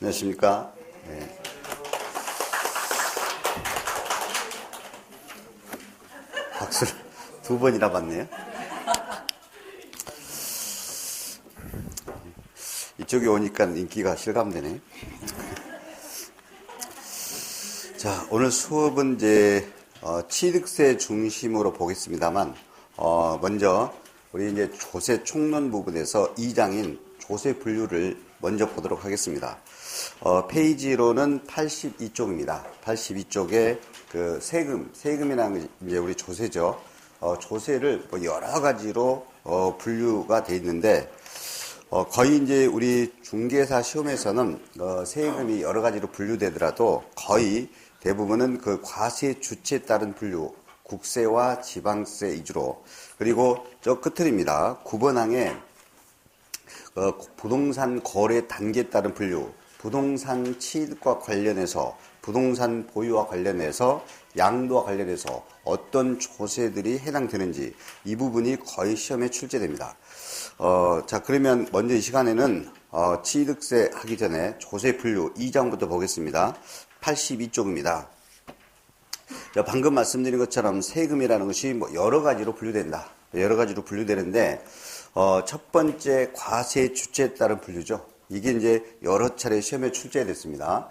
안녕하십니까. 네. 박수를 두 번이나 받네요. 이쪽에 오니까 인기가 실감되네. 자, 오늘 수업은 이제 취득세 중심으로 보겠습니다만, 먼저 우리 이제 조세 총론 부분에서 2장인 조세 분류를 먼저 보도록 하겠습니다. 페이지로는 82쪽입니다. 82쪽에 그 세금이라는 게 이제 우리 조세죠. 조세를 뭐 여러 가지로 분류가 돼 있는데, 거의 이제 우리 중개사 시험에서는 세금이 여러 가지로 분류되더라도 거의 대부분은 그 과세 주체에 따른 분류, 국세와 지방세 위주로, 그리고 저 끝을입니다. 9번항에 부동산 거래 단계에 따른 분류, 부동산 취득과 관련해서, 부동산 보유와 관련해서, 양도와 관련해서 어떤 조세들이 해당되는지 이 부분이 거의 시험에 출제됩니다. 자, 그러면 먼저 이 시간에는 취득세 하기 전에 조세 분류 2장부터 보겠습니다. 82쪽입니다. 자, 방금 말씀드린 것처럼 세금이라는 것이 뭐 여러 가지로 분류된다. 여러 가지로 분류되는데, 첫 번째 과세 주체에 따른 분류죠. 이게 이제 여러 차례 시험에 출제됐습니다.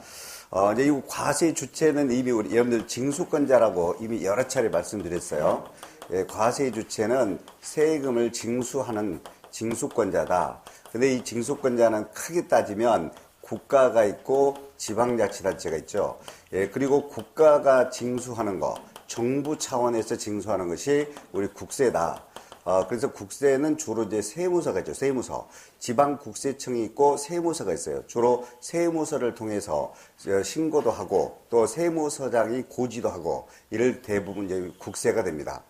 이제 이 과세 주체는 이미 우리 여러분들 징수권자라고 이미 여러 차례 말씀드렸어요. 예, 과세 주체는 세금을 징수하는 징수권자다. 근데 이 징수권자는 크게 따지면 국가가 있고 지방자치단체가 있죠. 예, 그리고 국가가 징수하는 거, 정부 차원에서 징수하는 것이 우리 국세다. 그래서 국세는 주로 이제 세무서가 있죠. 세무서. 지방국세청이 있고 세무서가 있어요. 주로 세무서를 통해서 신고도 하고 또 세무서장이 고지도 하고 이를 대부분 이제 국세가 됩니다.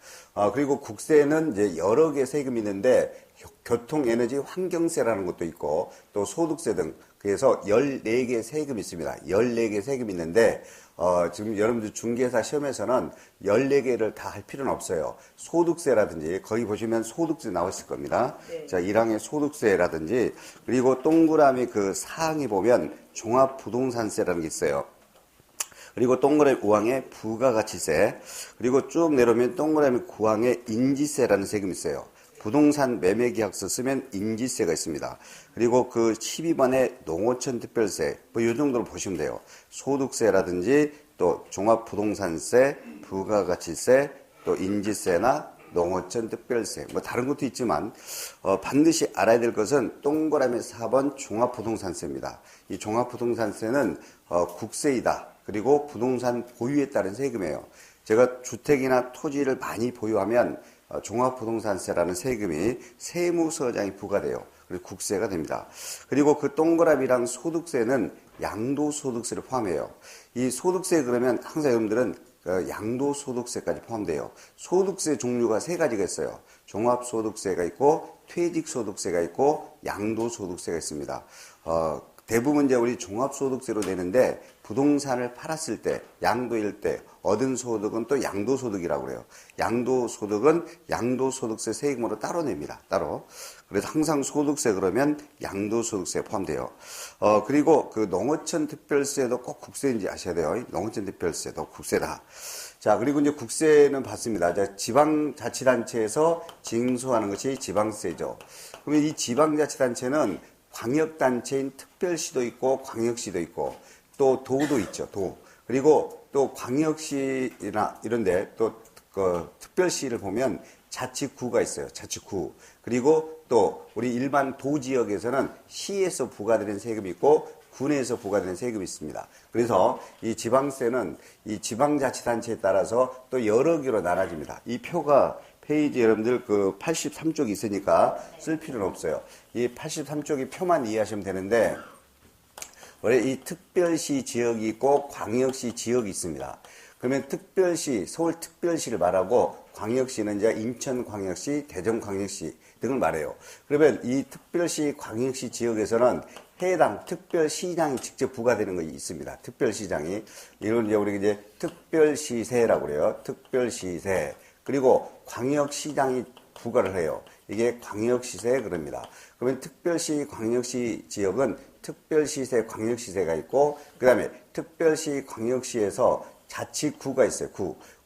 그리고 국세는 이제 여러 개 세금이 있는데 교통, 에너지, 환경세라는 것도 있고 또 소득세 등 그래서 14개 세금이 있습니다. 14개 세금이 있는데 지금 여러분들 중개사 시험에서는 14개를 다 할 필요는 없어요. 소득세라든지 거기 보시면 소득세 나와 있을 겁니다. 네. 자, 1항에 소득세라든지 그리고 동그라미 그 사항에 보면 종합부동산세라는 게 있어요. 그리고 동그라미 5항에 부가가치세, 그리고 쭉 내려오면 동그라미 9항에 인지세라는 세금이 있어요. 부동산 매매계약서 쓰면 인지세가 있습니다. 그리고 그 12번에 농어촌 특별세, 뭐 이 정도로 보시면 돼요. 소득세라든지 또 종합부동산세, 부가가치세, 또 인지세나 농어촌 특별세, 뭐 다른 것도 있지만 반드시 알아야 될 것은 동그라미 4번 종합부동산세입니다. 이 종합부동산세는 국세이다. 그리고 부동산 보유에 따른 세금이에요. 제가 주택이나 토지를 많이 보유하면 종합부동산세라는 세금이 세무서장이 부과돼요. 그리고 국세가 됩니다. 그리고 그 동그라미랑 소득세는 양도소득세를 포함해요. 이 소득세 그러면 항상 여러분들은 양도소득세까지 포함돼요. 소득세 종류가 세 가지가 있어요. 종합소득세가 있고 퇴직소득세가 있고 양도소득세가 있습니다. 대부분 이제 우리 종합소득세로 내는데 부동산을 팔았을 때, 양도일 때 얻은 소득은 또 양도소득이라고 그래요. 양도소득은 양도소득세 세금으로 따로 냅니다. 따로. 그래서 항상 소득세 그러면 양도소득세에 포함돼요. 그리고 그 농어촌 특별세도 꼭 국세인지 아셔야 돼요. 농어촌 특별세도 국세다. 자, 그리고 이제 국세는 봤습니다. 자, 지방자치단체에서 징수하는 것이 지방세죠. 그러면 이 지방자치단체는 광역단체인 특별시도 있고 광역시도 있고 또 도도 있죠. 도. 그리고 또 광역시나 이런데 또 그 특별시를 보면 자치구가 있어요. 자치구. 그리고 또 우리 일반 도지역에서는 시에서 부과되는 세금이 있고 군에서 부과되는 세금이 있습니다. 그래서 이 지방세는 이 지방자치단체에 따라서 또 여러 개로 나눠집니다. 이 표가 페이지 여러분들 그 83쪽이 있으니까 쓸 필요는 없어요. 이 83쪽이 표만 이해하시면 되는데, 원래 이 특별시 지역이 있고 광역시 지역이 있습니다. 그러면 특별시, 서울특별시를 말하고 광역시는 이제 인천광역시, 대전광역시 등을 말해요. 그러면 이 특별시, 광역시 지역에서는 해당 특별시장이 직접 부과되는 것이 있습니다. 특별시장이. 이걸 이제 우리가 이제 특별시세라고 그래요. 특별시세. 그리고 광역시장이 부과를 해요. 이게 광역시세 그럽니다. 그러면 특별시, 광역시 지역은 특별시세, 광역시세가 있고, 그 다음에 특별시, 광역시에서 자치구가 있어요.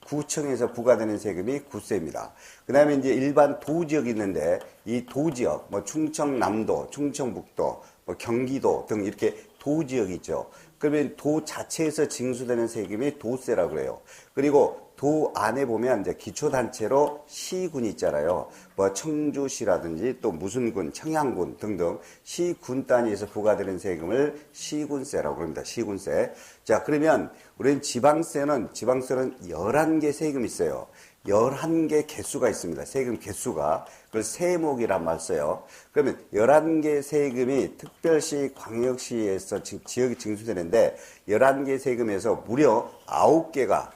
구청에서 부과되는 세금이 구세입니다. 그 다음에 이제 일반 도지역이 있는데, 이 도지역, 뭐 충청남도, 충청북도, 뭐 경기도 등 이렇게 도지역이 있죠. 그러면 도 자체에서 징수되는 세금이 도세라고 그래요. 그리고 도 안에 보면 이제 기초단체로 시군이 있잖아요. 뭐 청주시라든지 또 무슨 군, 청양군 등등 시군 단위에서 부과되는 세금을 시군세라고 합니다. 시군세. 자, 그러면 우리는 지방세는 11개 세금이 있어요. 11개 개수가 있습니다. 세금 개수가. 그걸 세목이란 말 써요. 그러면 11개 세금이 특별시, 광역시에서 지역이 징수되는데 11개 세금에서 무려 9개가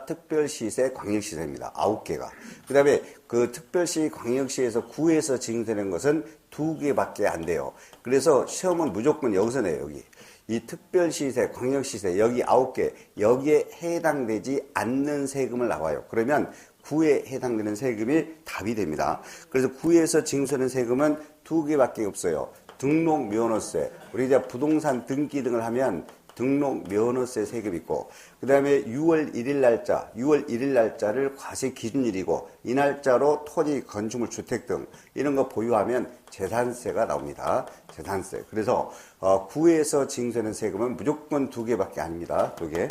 특별시세, 광역시세입니다. 9개가. 그 다음에 그 특별시, 광역시에서 구에서 징수되는 것은 2개밖에 안 돼요. 그래서 시험은 무조건 여기서 내요, 여기. 이 특별시세, 광역시세, 여기 9개, 여기에 해당되지 않는 세금을 나와요. 그러면 구에 해당되는 세금이 답이 됩니다. 그래서 구에서 징수하는 세금은 2개밖에 없어요. 등록면허세, 우리 이제 부동산 등기 등을 하면 등록면허세 세금 있고, 그 다음에 6월 1일 날짜를 과세 기준일이고, 이 날짜로 토지, 건축물, 주택 등 이런 거 보유하면 재산세가 나옵니다. 재산세. 그래서 구에서 징수하는 세금은 무조건 2개밖에 아닙니다. 2개.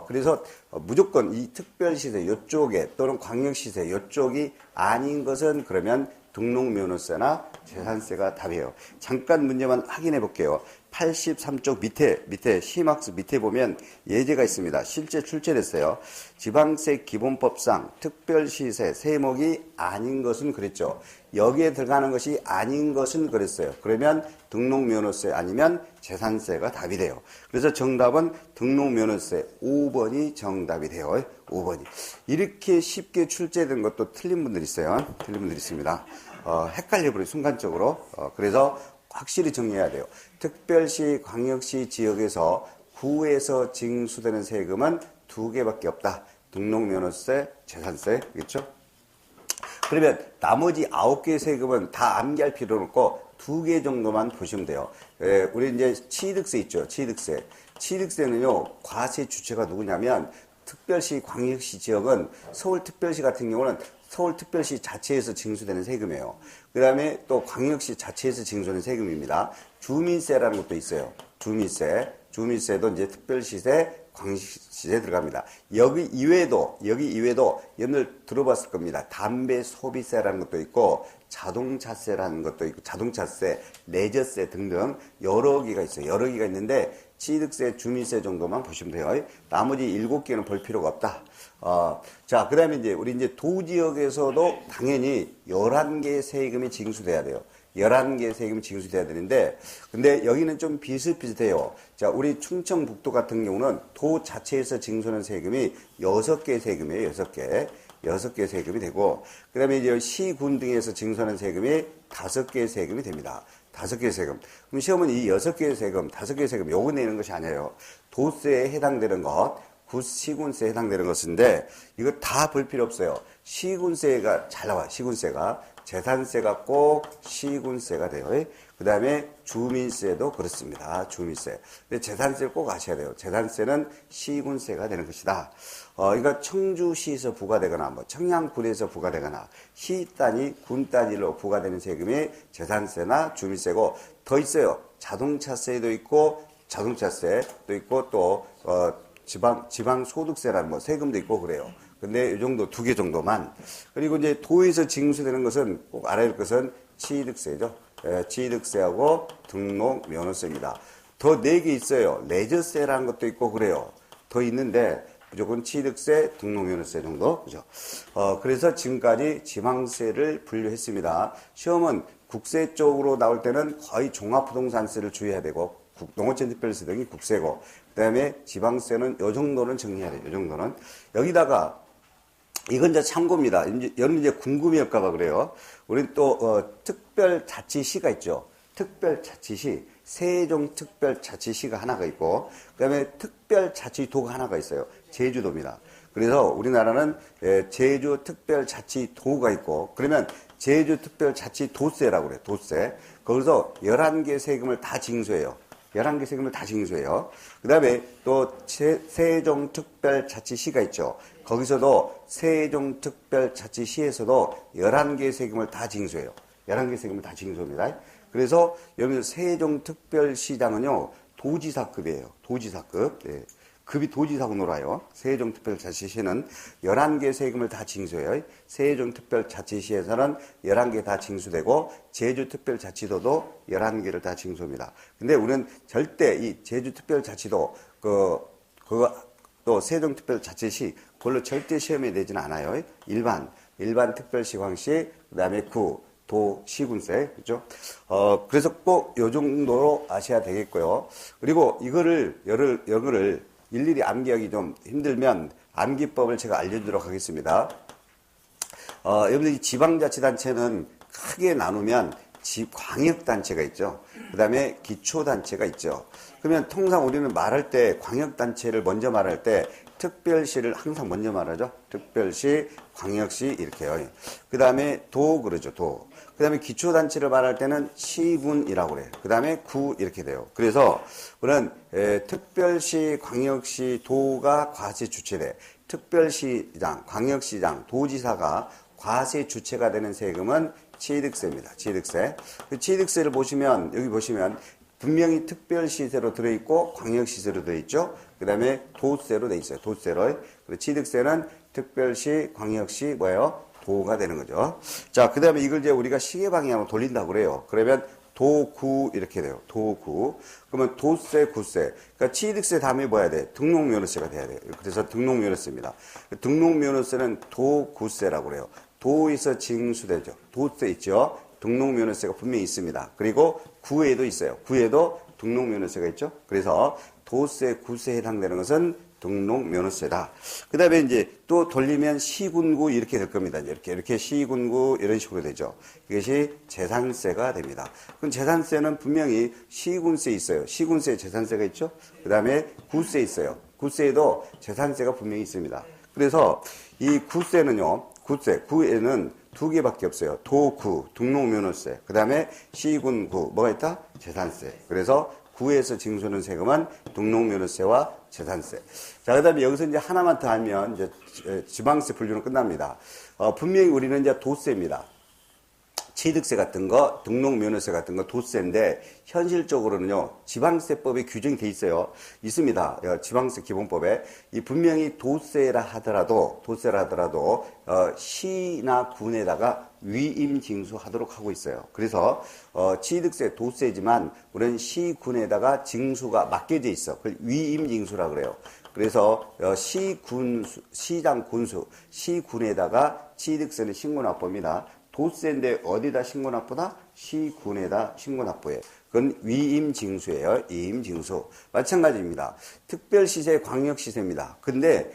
그래서 무조건 이 특별시세 요쪽에 또는 광역시세 요쪽이 아닌 것은 그러면 등록면허세나 재산세가 답이에요. 잠깐 문제만 확인해 볼게요. 83쪽 밑에 심학습 밑에 보면 예제가 있습니다. 실제 출제됐어요. 지방세 기본법상 특별시세 세목이 아닌 것은 그랬죠. 여기에 들어가는 것이 아닌 것은 그랬어요. 그러면 등록면허세 아니면 재산세가 답이 돼요. 그래서 정답은 등록면허세 5번이 정답이 돼요. 5번이. 이렇게 쉽게 출제된 것도 틀린 분들이 있어요. 틀린 분들이 있습니다. 헷갈려버려요. 순간적으로. 그래서 확실히 정리해야 돼요. 특별시, 광역시 지역에서 구에서 징수되는 세금은 2개밖에 없다. 등록면허세, 재산세, 그렇죠? 그러면 나머지 9개의 세금은 다 암기할 필요는 없고 2개 정도만 보시면 돼요. 우리 이제 취득세 있죠. 취득세. 취득세는요, 과세 주체가 누구냐면 특별시, 광역시 지역은 서울특별시 같은 경우는 서울특별시 자체에서 징수되는 세금이에요. 그 다음에 또 광역시 자체에서 징수되는 세금입니다. 주민세라는 것도 있어요. 주민세도 이제 특별시세, 광역시세 들어갑니다. 여기 이외에도 여러분들 들어봤을 겁니다. 담배 소비세라는 것도 있고 자동차세라는 것도 있고 자동차세, 레저세 등등 여러 개가 있어요. 여러 개가 있는데 취득세, 주민세 정도만 보시면 돼요. 나머지 7개는 볼 필요가 없다. 자, 그 다음에 이제 우리 이제 도지역에서도 당연히 11개의 세금이 징수돼야 돼요. 11개의 세금이 징수돼야 되는데, 근데 여기는 좀 비슷비슷해요. 자, 우리 충청북도 같은 경우는 도 자체에서 징수하는 세금이 6개 세금이에요. 6개. 6개 세금이 되고, 그 다음에 이제 시군 등에서 징수하는 세금이 5개 세금이 됩니다. 5개 세금. 그럼 시험은 이 6개 세금, 5개 세금, 요거 내는 것이 아니에요. 도세에 해당되는 것, 시군세에 해당되는 것인데, 이거 다 볼 필요 없어요. 시군세가 잘 나와요. 시군세가. 재산세가 꼭 시군세가 돼요. 그 다음에 주민세도 그렇습니다. 주민세. 근데 재산세를 꼭 아셔야 돼요. 재산세는 시군세가 되는 것이다. 이거 청주시에서 부과되거나, 뭐 청양군에서 부과되거나, 시 단위, 군 단위로 부과되는 세금이 재산세나 주민세고, 더 있어요. 자동차세도 있고, 또, 지방소득세라는 뭐 세금도 있고 그래요. 근데 이 정도 2개 정도만. 그리고 이제 도에서 징수되는 것은 꼭 알아야 할 것은 취득세죠. 취득세하고 등록면허세입니다. 더 4개 있어요. 레저세라는 것도 있고 그래요. 더 있는데 무조건 취득세, 등록면허세 정도. 그죠? 그래서 지금까지 지방세를 분류했습니다. 시험은 국세 쪽으로 나올 때는 거의 종합부동산세를 주의해야 되고 농어촌 특별세 등이 국세고, 그 다음에 지방세는 요 정도는 정리해야 돼요. 요 정도는. 여기다가, 이건 이제 참고입니다. 여러분 이제 궁금해할까봐 그래요. 우리 또, 특별자치시가 있죠. 특별자치시, 세종특별자치시가 하나가 있고, 그 다음에 특별자치도가 하나가 있어요. 제주도입니다. 그래서 우리나라는 제주특별자치도가 있고, 그러면 제주특별자치도세라고 그래요. 도세. 거기서 11개 세금을 다 징수해요. 11개 세금을 다 징수해요. 그 다음에 또 세종특별자치시가 있죠. 거기서도 세종특별자치시에서도 11개 세금을 다 징수해요. 11개 세금을 다 징수합니다. 그래서 여기 세종특별시장은요, 도지사급이에요. 도지사급. 예. 급이 도지사하고 놀아요. 세종특별자치시는 11개 세금을 다 징수해요. 세종특별자치시에서는 11개 다 징수되고, 제주특별자치도도 11개를 다 징수합니다. 근데 우리는 절대 이 제주특별자치도, 또 세종특별자치시, 그걸로 절대 시험에 내지는 않아요. 일반 특별시광시, 그 다음에 구, 도, 시군세, 그죠? 그래서 꼭 요 정도로 아셔야 되겠고요. 그리고 이거를 일일이 암기하기 좀 힘들면 암기법을 제가 알려드리도록 하겠습니다. 여러분들 지방자치단체는 크게 나누면 광역단체가 있죠. 그 다음에 기초단체가 있죠. 그러면 통상 우리는 말할 때 광역단체를 먼저 말할 때 특별시를 항상 먼저 말하죠. 특별시, 광역시 이렇게요. 그 다음에 도 그러죠. 도. 그 다음에 기초단체를 말할 때는 시군이라고 그래요. 그 다음에 구 이렇게 돼요. 그래서 우리는 특별시, 광역시, 도가 과세 주체돼. 특별시장, 광역시장, 도지사가 과세 주체가 되는 세금은 취득세입니다. 취득세. 그 취득세를 보시면 여기 보시면 분명히 특별시세로 들어있고 광역시세로 들어있죠. 그 다음에 도세로 돼 있어요. 도세로. 그리고 취득세는 특별시, 광역시 뭐예요? 도가 되는 거죠. 자, 그 다음에 이걸 이제 우리가 시계 방향으로 돌린다고 그래요. 그러면 도구 이렇게 돼요. 도구. 그러면 도세, 구세. 그러니까 취득세 다음에 뭐 해야 돼? 등록면허세가 돼야 돼요. 그래서 등록면허세입니다. 등록면허세는 도구세라고 그래요. 도에서 징수되죠. 도세 있죠. 등록면허세가 분명히 있습니다. 그리고 구에도 있어요. 구에도 등록면허세가 있죠. 그래서 도세, 구세에 해당되는 것은 등록면허세다. 그 다음에 이제 또 돌리면 시군구 이렇게 될 겁니다. 이렇게 시군구 이런 식으로 되죠. 이것이 재산세가 됩니다. 그럼 재산세는 분명히 시군세 있어요. 시군세 재산세가 있죠. 그 다음에 구세 있어요. 구세에도 재산세가 분명히 있습니다. 그래서 이 구세는요. 구에는 두 개밖에 없어요. 도구, 등록면허세. 그 다음에 시군구. 뭐가 있다? 재산세. 그래서 구에서 징수하는 세금은 등록면허세와 재산세. 자, 그 다음에 여기서 이제 하나만 더 하면 이제 지방세 분류는 끝납니다. 분명히 우리는 이제 도세입니다. 취득세 같은 거, 등록면허세 같은 거 도세인데 현실적으로는요 지방세법에 규정이 돼 있어요. 있습니다. 지방세 기본법에 이 분명히 도세라 하더라도 시나 군에다가 위임 징수하도록 하고 있어요. 그래서 취득세 도세지만 우리는 시 군에다가 징수가 맡겨져 있어. 그걸 위임 징수라 그래요. 그래서 시장 군수 시군에다가 취득세는 신고납부입니다. 도세인데 어디다 신고납부다? 시군에다 신고납부예요. 그건 위임징수예요. 위임징수. 마찬가지입니다. 특별시세, 광역시세입니다. 근데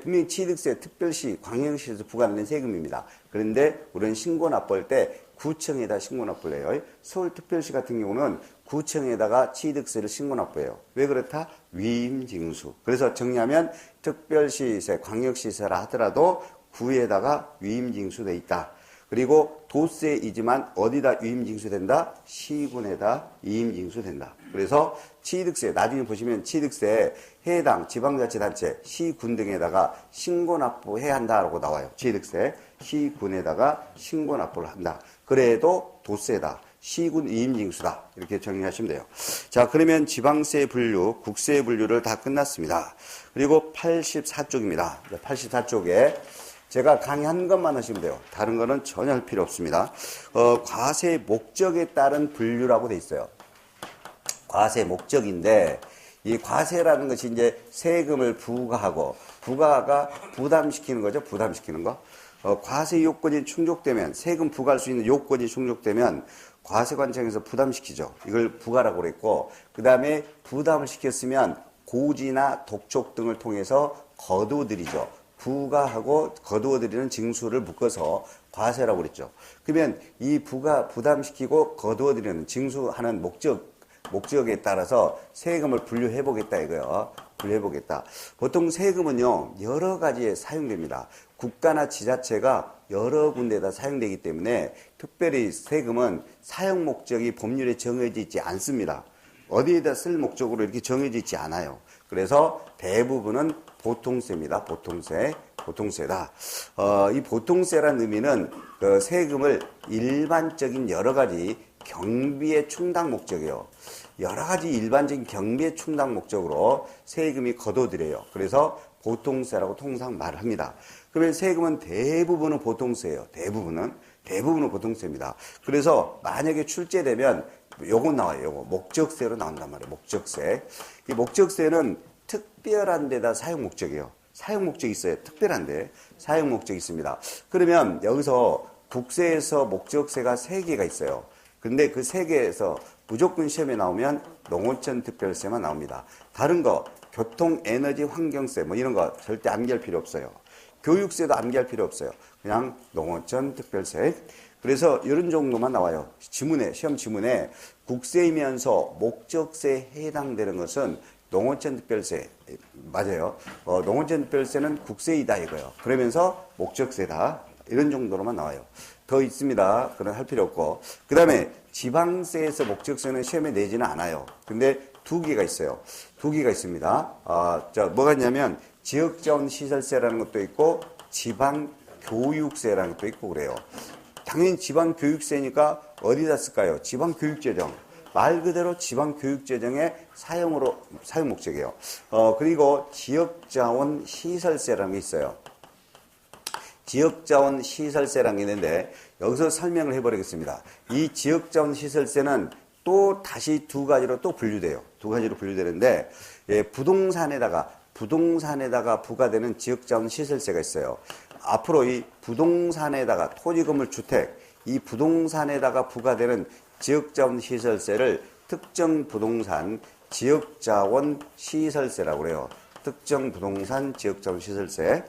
분명히 취득세, 특별시, 광역시에서 부과되는 세금입니다. 그런데 우리는 신고납부할 때 구청에다 신고납부를 해요. 서울특별시 같은 경우는 구청에다가 취득세를 신고납부해요. 왜 그렇다? 위임징수. 그래서 정리하면 특별시세, 광역시세라 하더라도 구에다가 위임징수돼 있다. 그리고 도세이지만 어디다 위임징수된다? 시군에다 위임징수된다. 그래서 취득세, 나중에 보시면 취득세 해당 지방자치단체, 시군 등에다가 신고납부해야 한다라고 나와요. 취득세, 시군에다가 신고납부를 한다. 그래도 도세다. 시군 위임징수다. 이렇게 정리하시면 돼요. 자, 그러면 지방세 분류, 국세 분류를 다 끝났습니다. 그리고 84쪽입니다. 84쪽에 제가 강의한 것만 하시면 돼요. 다른 거는 전혀 할 필요 없습니다. 과세 목적에 따른 분류라고 돼 있어요. 과세 목적인데, 이 과세라는 것이 이제 세금을 부과하고, 부과가 부담시키는 거죠. 부담시키는 거. 과세 요건이 충족되면, 세금 부과할 수 있는 요건이 충족되면, 과세관청에서 부담시키죠. 이걸 부과라고 그랬고, 그 다음에 부담을 시켰으면 고지나 독촉 등을 통해서 거두어들이죠. 부과하고 거두어들이는 징수를 묶어서 과세라고 그랬죠. 그러면 이 부담시키고 거두어들이는 징수하는 목적, 목적에 따라서 세금을 분류해 보겠다 이거요. 분류해 보겠다. 보통 세금은요, 여러 가지에 사용됩니다. 국가나 지자체가 여러 군데에다 사용되기 때문에 특별히 세금은 사용 목적이 법률에 정해져 있지 않습니다. 어디에다 쓸 목적으로 이렇게 정해져 있지 않아요. 그래서 대부분은 보통세입니다. 보통세다. 이 보통세라는 의미는 그 세금을 일반적인 여러 가지 경비의 충당 목적이요. 여러 가지 일반적인 경비의 충당 목적으로 세금이 거둬들여요. 그래서 보통세라고 통상 말합니다. 그러면 세금은 대부분은 보통세예요. 대부분은 보통세입니다. 그래서 만약에 출제되면 요거 나와요. 요거 목적세로 나온단 말이에요. 목적세. 이 목적세는 특별한 데다 사용 목적이에요. 사용 목적이 있어요. 특별한데 사용 목적이 있습니다. 그러면 여기서 국세에서 목적세가 3개가 있어요. 근데 그 3개에서 무조건 시험에 나오면 농어촌 특별세만 나옵니다. 다른 거 교통, 에너지, 환경세 뭐 이런 거 절대 암기할 필요 없어요. 교육세도 암기할 필요 없어요. 그냥 농어촌 특별세. 그래서 이런 정도만 나와요. 지문에, 시험 지문에 국세이면서 목적세에 해당되는 것은 농어촌 특별세. 맞아요. 농어촌 특별세는 국세이다 이거예요. 그러면서 목적세다. 이런 정도로만 나와요. 더 있습니다. 그건 할 필요 없고. 그 다음에 지방세에서 목적세는 시험에 내지는 않아요. 근데 2개가 있어요. 2개가 있습니다. 뭐가 있냐면 지역자원시설세라는 것도 있고 지방교육세라는 것도 있고 그래요. 당연히 지방교육세니까 어디다 쓸까요? 지방교육재정. 말 그대로 지방교육재정의 사용 목적이에요. 그리고 지역자원시설세라는 게 있어요. 지역자원시설세라는 게 있는데 여기서 설명을 해버리겠습니다. 이 지역자원시설세는 또 다시 2가지로 또 분류돼요. 2가지로 분류되는데 부동산에다가 부과되는 지역자원시설세가 있어요. 앞으로 이 부동산에다가 토지건물 주택 이 부동산에다가 부과되는 지역자원시설세를 특정 부동산 지역자원시설세라고 그래요. 특정 부동산 지역자원시설세.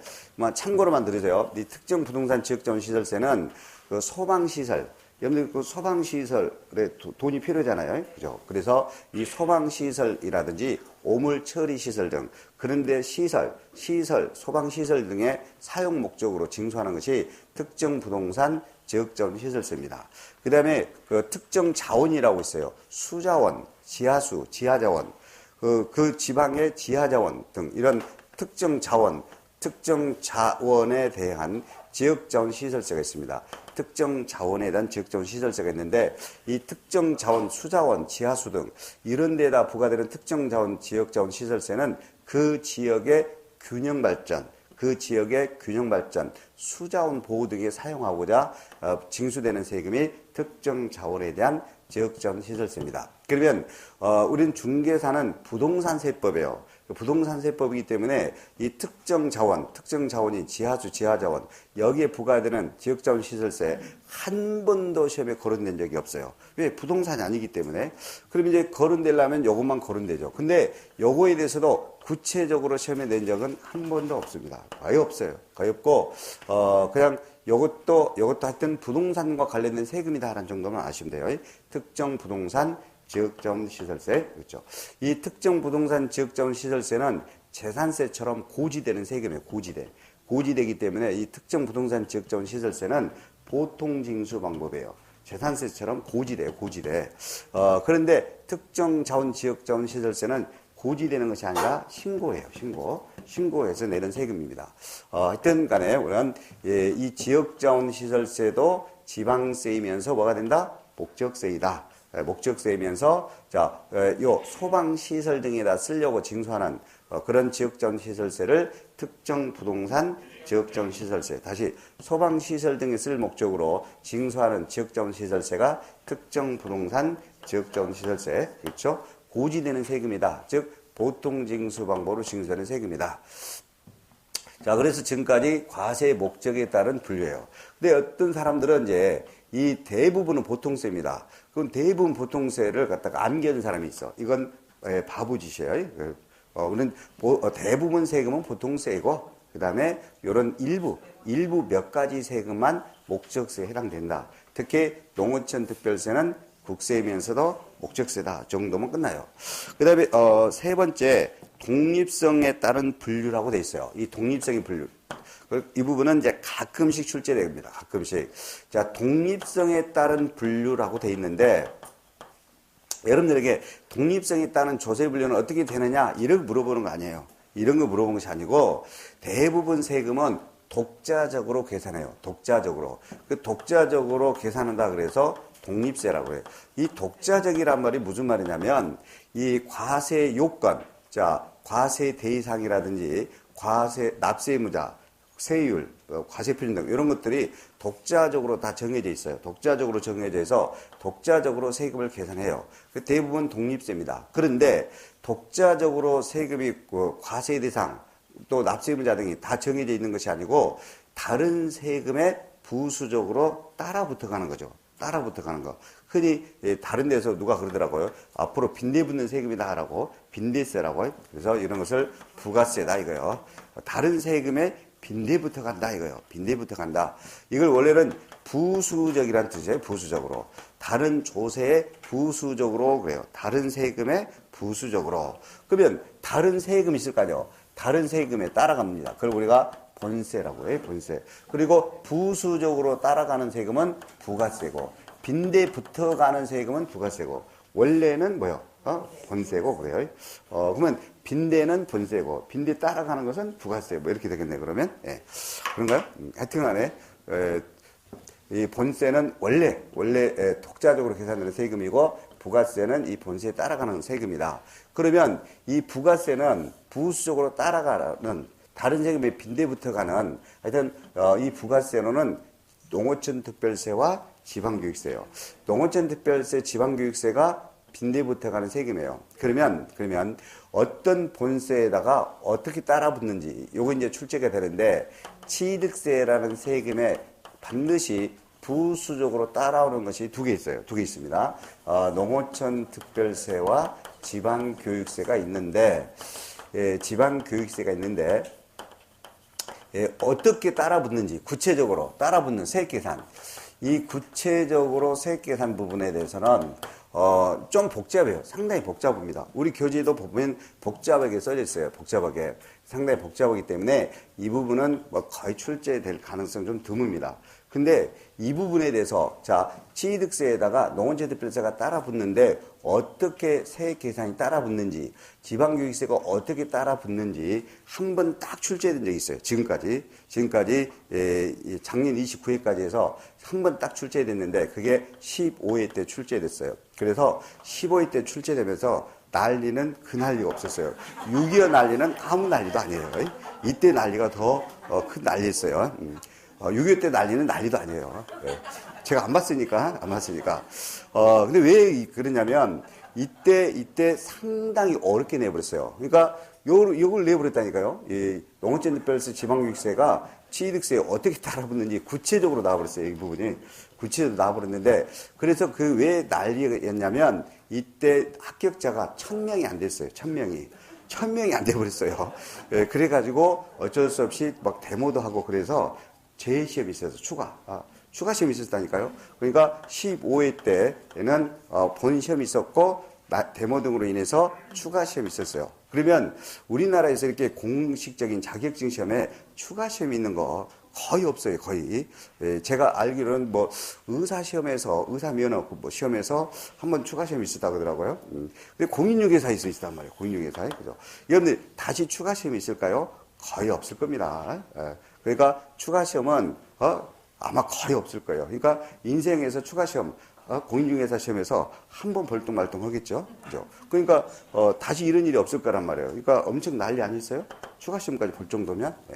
참고로만 들으세요. 이 특정 부동산 지역자원시설세는 그 소방시설, 여러분들 그 소방시설에 돈이 필요하잖아요. 그죠? 그래서 이 소방시설이라든지 오물처리시설 등 그런데 시설, 소방시설 등의 사용 목적으로 징수하는 것이 특정 부동산 지역자원시설세입니다. 그 다음에 그 특정 자원이라고 있어요. 수자원, 지하수, 지하자원, 그 지방의 지하자원 등 이런 특정 자원에 대한 지역자원시설세가 있습니다. 특정 자원에 대한 지역자원시설세가 있는데 이 특정 자원, 수자원, 지하수 등 이런 데다 부과되는 특정 자원, 지역자원시설세는 그 지역의 균형 발전, 수자원 보호 등에 사용하고자 징수되는 세금이 특정 자원에 대한 지역자원시설세입니다. 그러면 우리는 중개사는 부동산세법이에요. 부동산세법이기 때문에 이 특정 자원이 지하수, 지하자원 여기에 부과되는 지역자원시설세 한 번도 시험에 거론된 적이 없어요. 왜? 부동산이 아니기 때문에. 그럼 이제 거론되려면 요것만 거론되죠. 근데 요거에 대해서도 구체적으로 시험에 낸 적은 한 번도 없습니다. 거의 없어요. 거의 없고 그냥 요것도 하여튼 부동산과 관련된 세금이다라는 정도만 아시면 돼요. 특정 부동산 지역자원시설세. 그렇죠. 이 특정 부동산 지역자원시설세는 재산세처럼 고지되는 세금이에요. 고지되기 때문에 이 특정 부동산 지역자원시설세는 보통징수 방법이에요. 재산세처럼 고지돼. 그런데 특정 자원 지역자원시설세는 고지되는 것이 아니라 신고해요. 신고해서 내는 세금입니다. 하여튼 간에 우리는 이 지역자원시설세도 지방세이면서 뭐가 된다? 목적세이다. 목적세이면서 요 소방시설 등에다 쓰려고 징수하는 그런 지역자원시설세를 특정 부동산 지역자원시설세. 다시 소방시설 등에 쓸 목적으로 징수하는 지역자원시설세가 특정 부동산 지역자원시설세. 그렇죠? 고지되는 세금이다. 즉 보통징수 방법으로 징수하는 세금이다. 자, 그래서 지금까지 과세의 목적에 따른 분류예요. 근데 어떤 사람들은 이제 이 대부분은 보통세입니다. 그럼 대부분 보통세를 갖다가 암기하는 사람이 있어. 이건 바보짓이에요. 우리는 대부분 세금은 보통세이고 그 다음에 이런 일부 몇 가지 세금만 목적세에 해당된다. 특히 농어촌 특별세는 국세이면서도 목적세다 정도면 끝나요. 그 다음에 세 번째 독립성에 따른 분류라고 돼 있어요. 이 독립성의 분류. 이 부분은 이제 가끔씩 출제됩니다. 가끔씩. 자, 독립성에 따른 분류라고 돼 있는데 여러분들에게 독립성에 따른 조세 분류는 어떻게 되느냐 이런 거 물어보는 거 아니에요. 이런 거 물어보는 것이 아니고 대부분 세금은 독자적으로 계산해요. 독자적으로. 그 독자적으로 계산한다 그래서 독립세라고 해요. 이 독자적이란 말이 무슨 말이냐면 이 과세 요건, 자, 과세 대상이라든지 과세 납세 의무자, 세율, 과세 표준 등 이런 것들이 독자적으로 다 정해져 있어요. 독자적으로 정해져 있어 독자적으로 세금을 계산해요. 그 대부분 독립세입니다. 그런데 독자적으로 세금이 과세 대상 또 납세 의무자 등이 다 정해져 있는 것이 아니고 다른 세금에 부수적으로 따라 붙어가는 거죠. 따라 붙어가는 거. 흔히 다른 데서 누가 그러더라고요. 앞으로 빈대 붙는 세금이다라고 빈대세라고. 그래서 이런 것을 부가세다 이거요. 다른 세금에 빈대 붙어간다 이거요. 빈대 붙어간다. 이걸 원래는 부수적이란 뜻이에요. 부수적으로. 다른 조세에 부수적으로 그래요. 다른 세금에 부수적으로. 그러면 다른 세금이 있을 거 아니에요. 다른 세금에 따라갑니다. 그걸 우리가 본세라고 해요. 본세. 그리고 부수적으로 따라가는 세금은 부가세고 빈대 붙어가는 세금은 부가세고 원래는 뭐요? 본세고 그래요. 그러면 빈대는 본세고 빈대 따라가는 것은 부가세 뭐 이렇게 되겠네 그러면. 예. 그런가요? 하여튼간에 이 본세는 원래 독자적으로 계산되는 세금이고 부가세는 이 본세에 따라가는 세금이다. 그러면 이 부가세는 부수적으로 따라가는 다른 세금에 빈대 붙어가는 하여튼 이 부가세로는 농어촌 특별세와 지방교육세예요. 농어촌 특별세, 지방교육세가 빈대 붙어가는 세금이에요. 그러면 어떤 본세에다가 어떻게 따라 붙는지 요거 이제 출제가 되는데 취득세라는 세금에 반드시 부수적으로 따라오는 것이 두 개 있어요. 두 개 있습니다. 농어촌 특별세와 지방교육세가 있는데 지방교육세가 있는데 어떻게 따라붙는지 구체적으로 따라붙는 세액계산 이 구체적으로 세액계산 부분에 대해서는 좀 복잡해요. 상당히 복잡합니다. 우리 교재도 보면 복잡하게 써져 있어요. 복잡하게 상당히 복잡하기 때문에 이 부분은 뭐 거의 출제될 가능성 좀 드뭅니다. 근데 이 부분에 대해서 자 취득세에다가 농어촌 특별세가 따라붙는데 어떻게 세액 계산이 따라붙는지 지방교육세가 어떻게 따라붙는지 한 번 딱 출제된 적이 있어요. 지금까지 작년 29회까지 해서 한 번 딱 출제됐는데 그게 15회 때 출제됐어요. 그래서 15회 때 출제되면서 난리는 그 난리가 없었어요. 6.25 난리는 아무 난리도 아니에요. 이때 난리가 더 큰 난리였어요. 6.25 때 난리는 난리도 아니에요. 제가 안 봤으니까. 근데 왜 그러냐면, 이때 상당히 어렵게 내버렸어요. 그러니까, 요걸 내버렸다니까요. 이 농어촌 특별세, 지방교육세가 취득세에 어떻게 따라붙는지 구체적으로 나와버렸어요. 이 부분이. 구체적으로 나와버렸는데, 그래서 그 왜 난리였냐면, 이때 합격자가 1000명이 안 됐어요. 1000명이. 1000명이 안 돼버렸어요. 그래가지고 어쩔 수 없이 막 데모도 하고 그래서 재시험이 있어서 추가 시험이 있었다니까요. 그러니까 15회 때에는 본 시험이 있었고 데모 등으로 인해서 추가 시험이 있었어요. 그러면 우리나라에서 이렇게 공식적인 자격증 시험에 추가 시험이 있는 거 거의 없어요. 거의. 제가 알기로는 뭐 의사 시험에서 의사 면허 뭐 시험에서 한번 추가 시험이 있었다고 하더라고요. 근데 공인중개사에 있단 말이에요. 공인중개사에. 그죠? 여러분들 다시 추가 시험이 있을까요? 거의 없을 겁니다. 그러니까 추가 시험은 아마 거의 없을 거예요. 그러니까 인생에서 추가 시험, 공인중개사 시험에서 한 번 벌떡말떡 하겠죠. 그죠? 그러니까 다시 이런 일이 없을 거란 말이에요. 그러니까 엄청 난리 아니었어요? 추가 시험까지 볼 정도면. 네.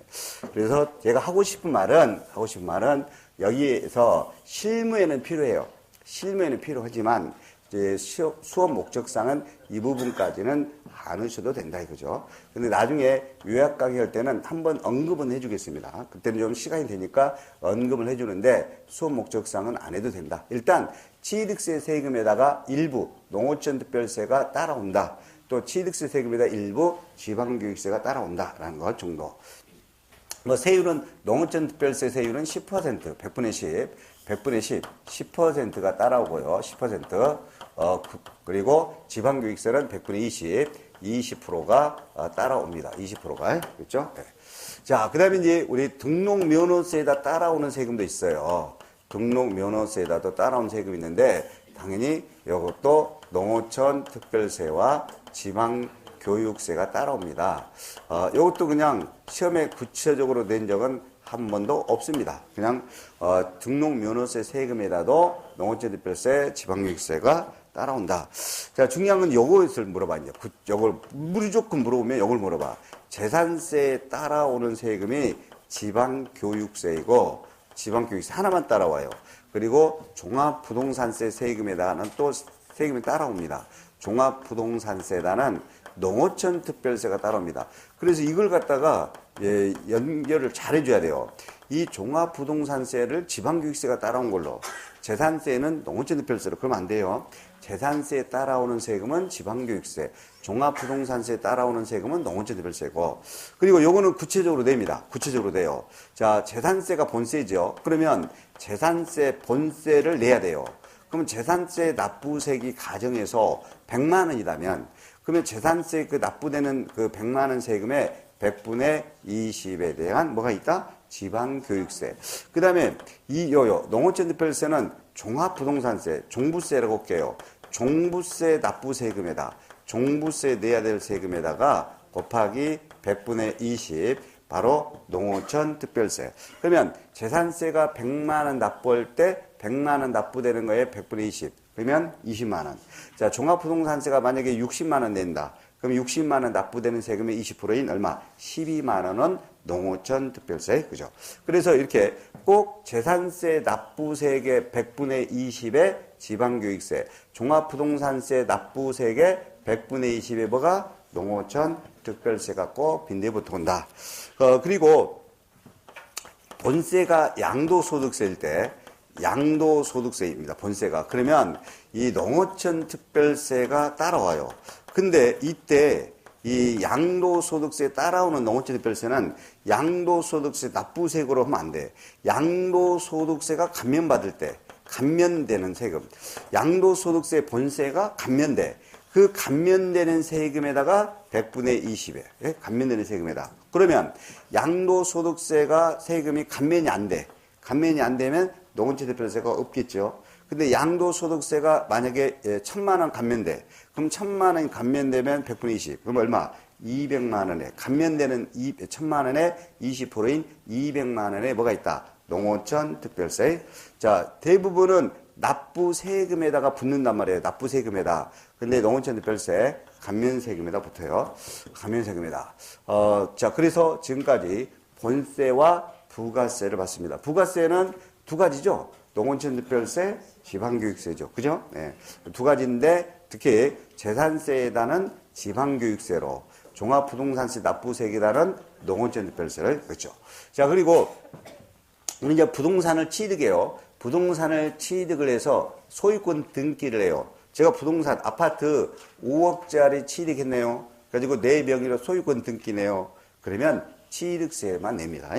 그래서 제가 하고 싶은 말은 여기에서 실무에는 필요해요. 실무에는 필요하지만 이제 수업 목적상은 이 부분까지는 안 하셔도 된다 이거죠. 근데 나중에 요약 강의 할 때는 한번 언급은 해주겠습니다. 그때는 좀 시간이 되니까 언급을 해주는데 수업 목적상은 안 해도 된다. 일단 취득세 세금에다가 일부 농어촌 특별세가 따라온다. 또 취득세 세금에다 일부 지방교육세가 따라온다라는 것 정도. 뭐 세율은 농어촌 특별세 세율은 10%, 100분의 10. 100분의 10%가 따라오고요. 10%. 그리고 지방교육세는 100분의 20%가 따라옵니다. 20%가. 그렇죠? 네. 자, 그 다음에 이제 우리 등록면허세에다 따라오는 세금도 있어요. 등록면허세에다도 따라오는 세금이 있는데, 당연히 이것도 농어촌 특별세와 지방교육세가 따라옵니다. 이것도 그냥 시험에 구체적으로 낸 적은 한 번도 없습니다. 그냥 등록면허세 세금에다도 농어촌 특별세, 지방교육세가 따라온다. 자, 중요한 건 요것을 물어봐요. 요걸 무조건 물어보면 요걸 물어봐. 재산세에 따라오는 세금이 지방교육세이고, 지방교육세 하나만 따라와요. 그리고 종합부동산세 세금에다는 또 세금이 따라옵니다. 종합부동산세에다는 농어촌 특별세가 따라옵니다. 그래서 이걸 갖다가 연결을 잘 해줘야 돼요. 이 종합부동산세를 지방교육세가 따라온 걸로, 재산세는 농어촌 특별세로 그러면 안 돼요. 재산세에 따라오는 세금은 지방교육세, 종합부동산세에 따라오는 세금은 농어촌 특별세고, 그리고 요거는 구체적으로 냅니다. 구체적으로 돼요. 자, 재산세가 본세죠. 그러면 재산세 본세를 내야 돼요. 그러면 재산세 납부세기 가정에서 100만 원이라면, 그러면 재산세 그 납부되는 그 100만 원 세금의 100분의 20에 대한 뭐가 있다? 지방교육세. 그 다음에 농어촌 특별세는 종합부동산세, 종부세라고 할게요. 종부세 납부세금에다, 종부세 내야 될 세금에다가 곱하기 100분의 20, 바로 농어촌 특별세. 그러면 재산세가 100만 원 납부할 때 100만 원 납부되는 거에 100분의 20. 그러면 20만 원. 자, 종합부동산세가 만약에 60만 원 낸다. 그럼 60만 원 납부되는 세금의 20%인 얼마? 12만 원은 농어촌 특별세. 그죠? 그래서 이렇게 꼭 재산세 납부세계 100분의 20의 지방교육세, 종합부동산세 납부세계 100분의 20의 뭐가? 농어촌 특별세가 꼭 빈대부터 온다. 그리고 본세가 양도소득세일 때, 양도소득세입니다. 본세가. 그러면 이 농어촌 특별세가 따라와요. 근데 이때 이 양도소득세에 따라오는 농어촌 특별세는 양도소득세 납부세액으로 하면 안 돼. 양도소득세가 감면받을 때, 감면되는 세금. 양도소득세 본세가 감면돼. 그 감면되는 세금에다가 100분의 20에, 예? 감면되는 세금에다. 그러면 양도소득세가 세금이 감면이 안 돼. 감면이 안 되면 농어촌 특별세가 없겠죠. 근데 양도소득세가 만약에 1,000만 원 감면돼. 그럼 1,000만 원이 감면되면 100분의 20. 그럼 얼마? 200만 원에. 감면되는 1,000만 원에 20%인 200만 원에 뭐가 있다? 농어촌 특별세. 자, 대부분은 납부세금에다가 붙는단 말이에요. 납부세금에다. 근데 농어촌 특별세 감면세금에다 붙어요. 감면세금에다. 자, 그래서 지금까지 본세와 부가세를 봤습니다. 부가세는 두 가지죠. 농어촌 특별세, 지방교육세죠. 그죠? 네. 두 가지인데 특히 재산세에다는 지방교육세로, 종합부동산세 납부세에다는 농어촌 특별세를 그렇죠. 자, 그리고 우리 이제 부동산을 취득해요. 부동산을 취득을 해서 소유권 등기를 해요. 제가 부동산 아파트 5억짜리 취득했네요. 가지고 내 명의로 소유권 등기네요. 그러면 취득세만 냅니다.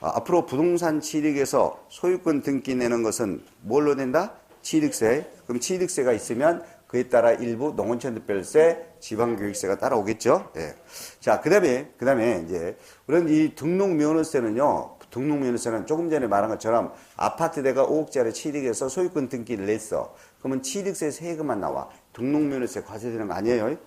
앞으로 부동산 취득에서 소유권 등기 내는 것은 뭘로 낸다? 취득세. 그럼 취득세가 있으면 그에 따라 일부 농어촌 특별세, 지방교육세가 따라오겠죠. 예. 자, 그다음에 이제 우리는 이 등록면허세는요. 등록면허세는 조금 전에 말한 것처럼 아파트 내가 5억짜리 취득해서 소유권 등기를 냈어. 그러면 취득세 세금만 나와. 등록면허세 과세되는 거 아니에요?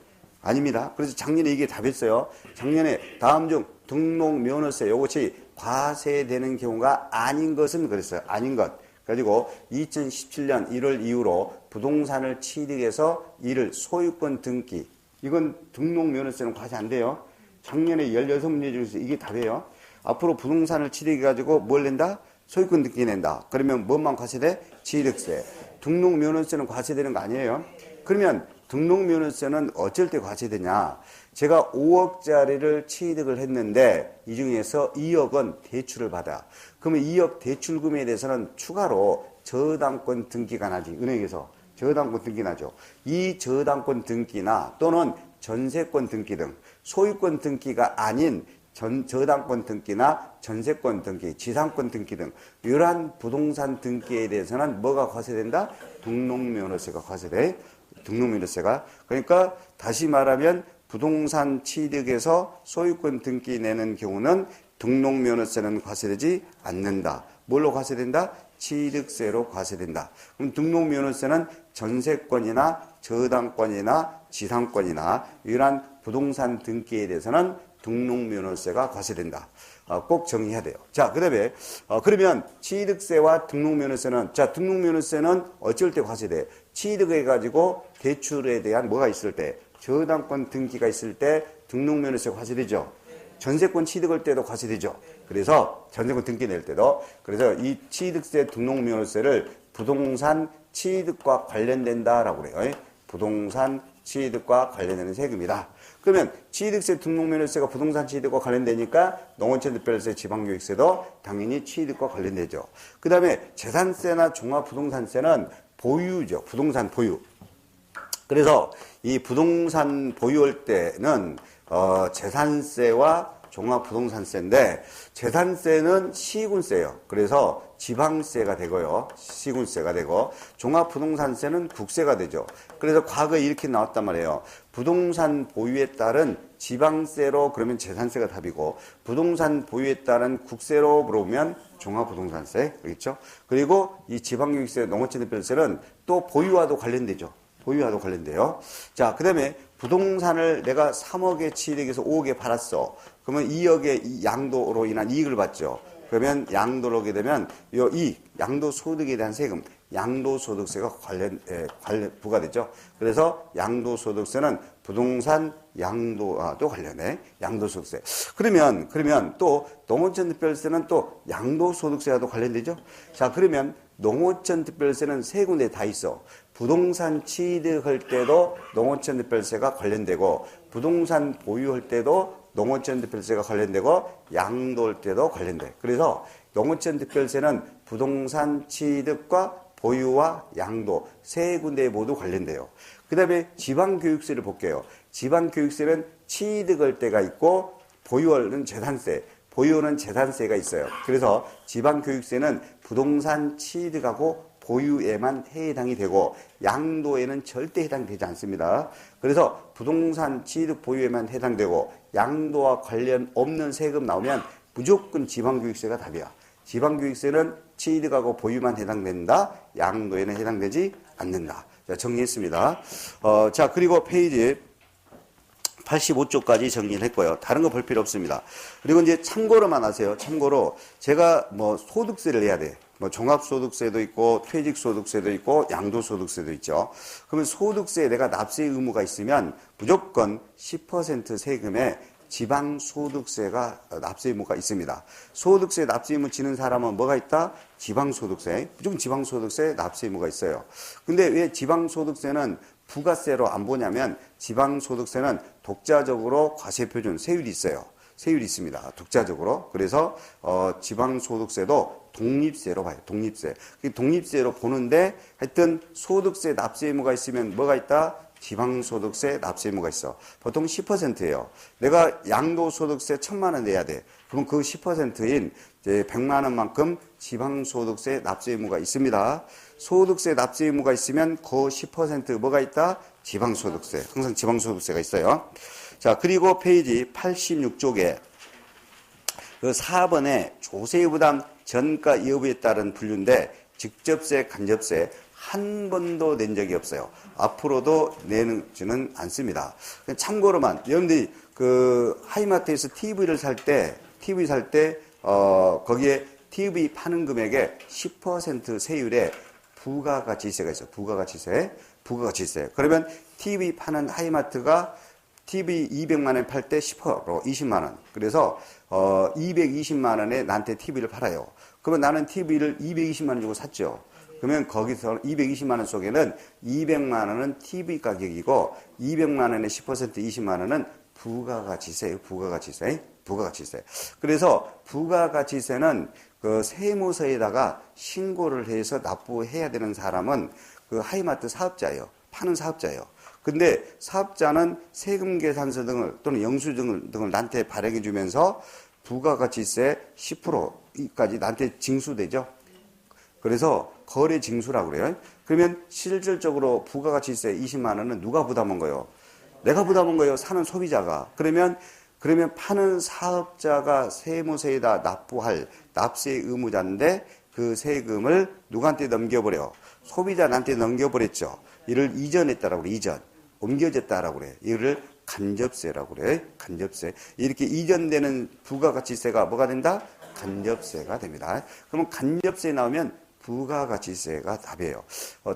아닙니다. 그래서 작년에 이게 답했어요. 작년에 다음 중 등록면허세 이것이 과세되는 경우가 아닌 것은 그랬어요. 아닌 것. 가지고 2017년 1월 이후로 부동산을 취득해서 이를 소유권 등기. 이건 등록면허세는 과세 안 돼요. 작년에 16문제 중에서 이게 답이에요. 앞으로 부동산을 취득해가지고 뭘 낸다? 소유권 등기 낸다. 그러면 뭐만 과세돼? 취득세. 등록면허세는 과세되는 거 아니에요? 그러면 등록면허세는 어쩔 때 과세되냐? 제가 5억짜리를 취득을 했는데 이 중에서 2억은 대출을 받아. 그러면 2억 대출금에 대해서는 추가로 저당권 등기가 나지. 은행에서 저당권 등기 나죠. 이 저당권 등기나 또는 전세권 등기 등 소유권 등기가 아닌 저당권 등기나 전세권 등기, 지상권 등기 등 이러한 부동산 등기에 대해서는 뭐가 과세된다? 등록면허세가 과세돼. 등록면허세가. 그러니까 다시 말하면 부동산 취득에서 소유권 등기 내는 경우는 등록면허세는 과세되지 않는다. 뭘로 과세된다? 취득세로 과세된다. 그럼 등록면허세는 전세권이나 저당권이나 지상권이나 이러한 부동산 등기에 대해서는 등록면허세가 과세된다. 꼭 정리해야 돼요. 자, 그다음에 그러면 취득세와 등록면허세는 등록면허세는 어쩔 때 과세돼? 취득해 가지고 대출에 대한 뭐가 있을 때, 저당권 등기가 있을 때 등록면허세가 과세되죠. 전세권 취득할 때도 과세되죠. 그래서 전세권 등기 낼 때도. 그래서 이 취득세 등록면허세를 부동산 취득과 관련된다라고 그래요. 부동산 취득과 관련되는 세금이다. 그러면 취득세 등록면허세가 부동산 취득과 관련되니까 농어촌특별세, 지방교육세도 당연히 취득과 관련되죠. 그 다음에 재산세나 종합부동산세는 보유죠. 부동산 보유. 그래서 이 부동산 보유할 때는 재산세와 종합부동산세인데 재산세는 시군세예요. 그래서 지방세가 되고요. 시군세가 되고 종합부동산세는 국세가 되죠. 그래서 과거에 이렇게 나왔단 말이에요. 부동산 보유에 따른 지방세로 그러면 재산세가 답이고 부동산 보유에 따른 국세로 물어보면 종합부동산세. 그렇죠? 그리고 이 지방교육세, 농어촌특별세는 또 보유와도 관련되죠. 보유와도 관련돼요. 자, 그 다음에 부동산을 내가 3억에 취득해서 5억에 팔았어. 그러면 2억의 양도로 인한 이익을 받죠. 그러면 양도를 하게 되면 이 양도소득에 대한 세금, 양도소득세가 부과되죠. 그래서 양도소득세는 부동산 양도와도 관련해. 양도소득세. 그러면 또 농어촌특별세는 또 양도소득세와도 관련되죠. 자, 그러면 농어촌특별세는 세 군데 다 있어. 부동산 취득할 때도 농어촌특별세가 관련되고 부동산 보유할 때도 농어촌특별세가 관련되고 양도할 때도 관련돼. 그래서 농어촌특별세는 부동산 취득과 보유와 양도 세 군데에 모두 관련돼요. 그 다음에 지방교육세를 볼게요. 지방교육세는 취득할 때가 있고 보유하는 재산세, 보유는 재산세가 있어요. 그래서 지방교육세는 부동산 취득하고 보유에만 해당이 되고 양도에는 절대 해당되지 않습니다. 그래서 부동산 취득 보유에만 해당되고 양도와 관련 없는 세금 나오면 무조건 지방교육세가 답이야. 지방교육세는 취득하고 보유만 해당된다. 양도에는 해당되지 않는다. 자, 정리했습니다. 자, 그리고 페이지 85쪽까지 정리를 했고요. 다른 거 볼 필요 없습니다. 그리고 이제 참고로만 하세요. 참고로 제가 소득세를 내야 돼. 종합소득세도 있고 퇴직소득세도 있고 양도소득세도 있죠. 그러면 소득세에 내가 납세 의무가 있으면 무조건 10% 세금에 지방소득세가 납세 의무가 있습니다. 소득세 납세 의무 지는 사람은 뭐가 있다? 지방소득세. 무조건 지방소득세 납세 의무가 있어요. 근데 왜 지방소득세는 부가세로 안 보냐면 지방소득세는 독자적으로 과세표준 세율이 있어요. 세율이 있습니다. 독자적으로. 그래서 지방소득세도 독립세로 봐요. 독립세. 독립세로 보는데 하여튼 소득세 납세 의무가 있으면 뭐가 있다? 지방소득세 납세 의무가 있어. 보통 10%예요. 내가 양도소득세 1,000만 원 내야 돼. 그럼 그 10%인 이제 100만 원만큼 지방소득세 납세 의무가 있습니다. 소득세 납세 의무가 있으면 그 10% 뭐가 있다? 지방소득세. 항상 지방소득세가 있어요. 자, 그리고 페이지 86쪽에 그 4번에 조세 부담 전가 여부에 따른 분류인데 직접세, 간접세 한 번도 낸 적이 없어요. 앞으로도 내지는 않습니다. 참고로만 여러분들이 그 하이마트에서 TV를 살 때 거기에 TV 파는 금액의 10% 세율에 부가가치세가 있어요. 부가가치세. 그러면 TV 파는 하이마트가 TV 200만 원 팔 때 10%로 20만 원. 그래서 220만 원에 나한테 TV를 팔아요. 그러면 나는 TV를 220만 원 주고 샀죠. 그러면 거기서 220만 원 속에는 200만 원은 TV 가격이고 200만 원의 10% 20만 원은 부가가치세예요. 부가가치세. 그래서 부가가치세는 그 세무서에다가 신고를 해서 납부해야 되는 사람은 그 하이마트 사업자예요. 파는 사업자예요. 근데 사업자는 세금 계산서 등을 또는 영수증 등을 나한테 발행해 주면서 부가가치세 10%까지 나한테 징수되죠. 그래서 거래 징수라고 그래요. 그러면 실질적으로 부가가치세 20만 원은 누가 부담한 거예요? 내가 부담한 거예요. 사는 소비자가. 그러면 파는 사업자가 세무세에다 납부할 납세 의무자인데 그 세금을 누구한테 넘겨버려? 소비자한테 넘겨버렸죠. 이를 이전했다라고 그래. 이전. 옮겨졌다라고 그래. 이를 간접세라고 그래. 간접세. 이렇게 이전되는 부가가치세가 뭐가 된다? 간접세가 됩니다. 그러면 간접세 나오면 부가가치세가 답이에요.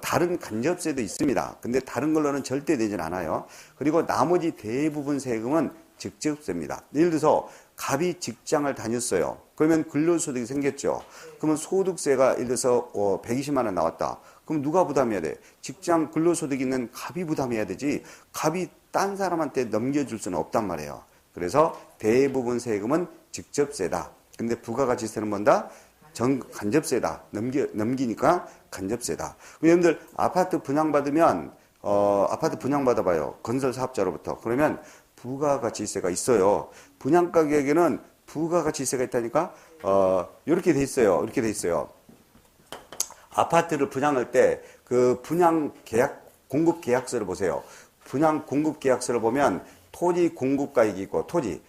다른 간접세도 있습니다. 근데 다른 걸로는 절대 되진 않아요. 그리고 나머지 대부분 세금은 직접세입니다. 예를 들어서 갑이 직장을 다녔어요. 그러면 근로소득이 생겼죠. 그러면 소득세가 예를 들어서 120만 원 나왔다. 그럼 누가 부담해야 돼? 직장 근로소득 있는 갑이 부담해야 되지. 갑이 딴 사람한테 넘겨줄 수는 없단 말이에요. 그래서 대부분 세금은 직접세다. 근데 부가가치세는 뭔다? 간접세다. 넘기니까 간접세다. 여러분들 아파트 분양받으면 아파트 분양받아봐요. 건설사업자로부터. 그러면 부가가치세가 있어요. 분양가격에는 부가가치세가 있다니까 이렇게 돼 있어요. 이렇게 돼 있어요. 아파트를 분양할 때 그 분양 계약 공급 계약서를 보세요. 분양 공급 계약서를 보면 토지 공급가액이 있고 토지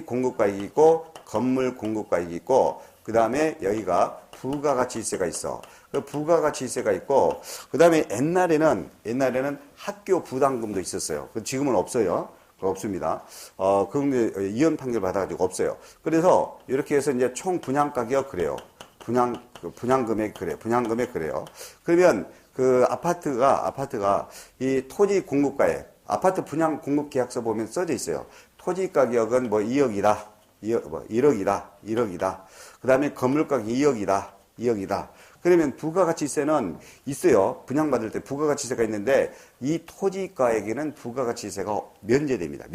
공급가액이 있고 건물 공급가액이 있고 그 다음에 여기가 부가가치세가 있어. 그 부가가치세가 있고 그 다음에 옛날에는 학교 부담금도 있었어요. 지금은 없어요. 없습니다. 그런데 이혼 판결 받아가지고 없어요. 그래서 이렇게 해서 이제 총 분양 가격 그래요. 분양 금액 그래요. 그러면 그 아파트가 이 토지 공급가액, 아파트 분양 공급 계약서 보면 써져 있어요. 토지 가격은 뭐 2억이다. 1억이다. 그 다음에 건물 가격 2억이다. 그러면 부가가치세는 있어요. 분양받을 때 부가가치세가 있는데 이 토지가액에는 부가가치세가 면제됩니다.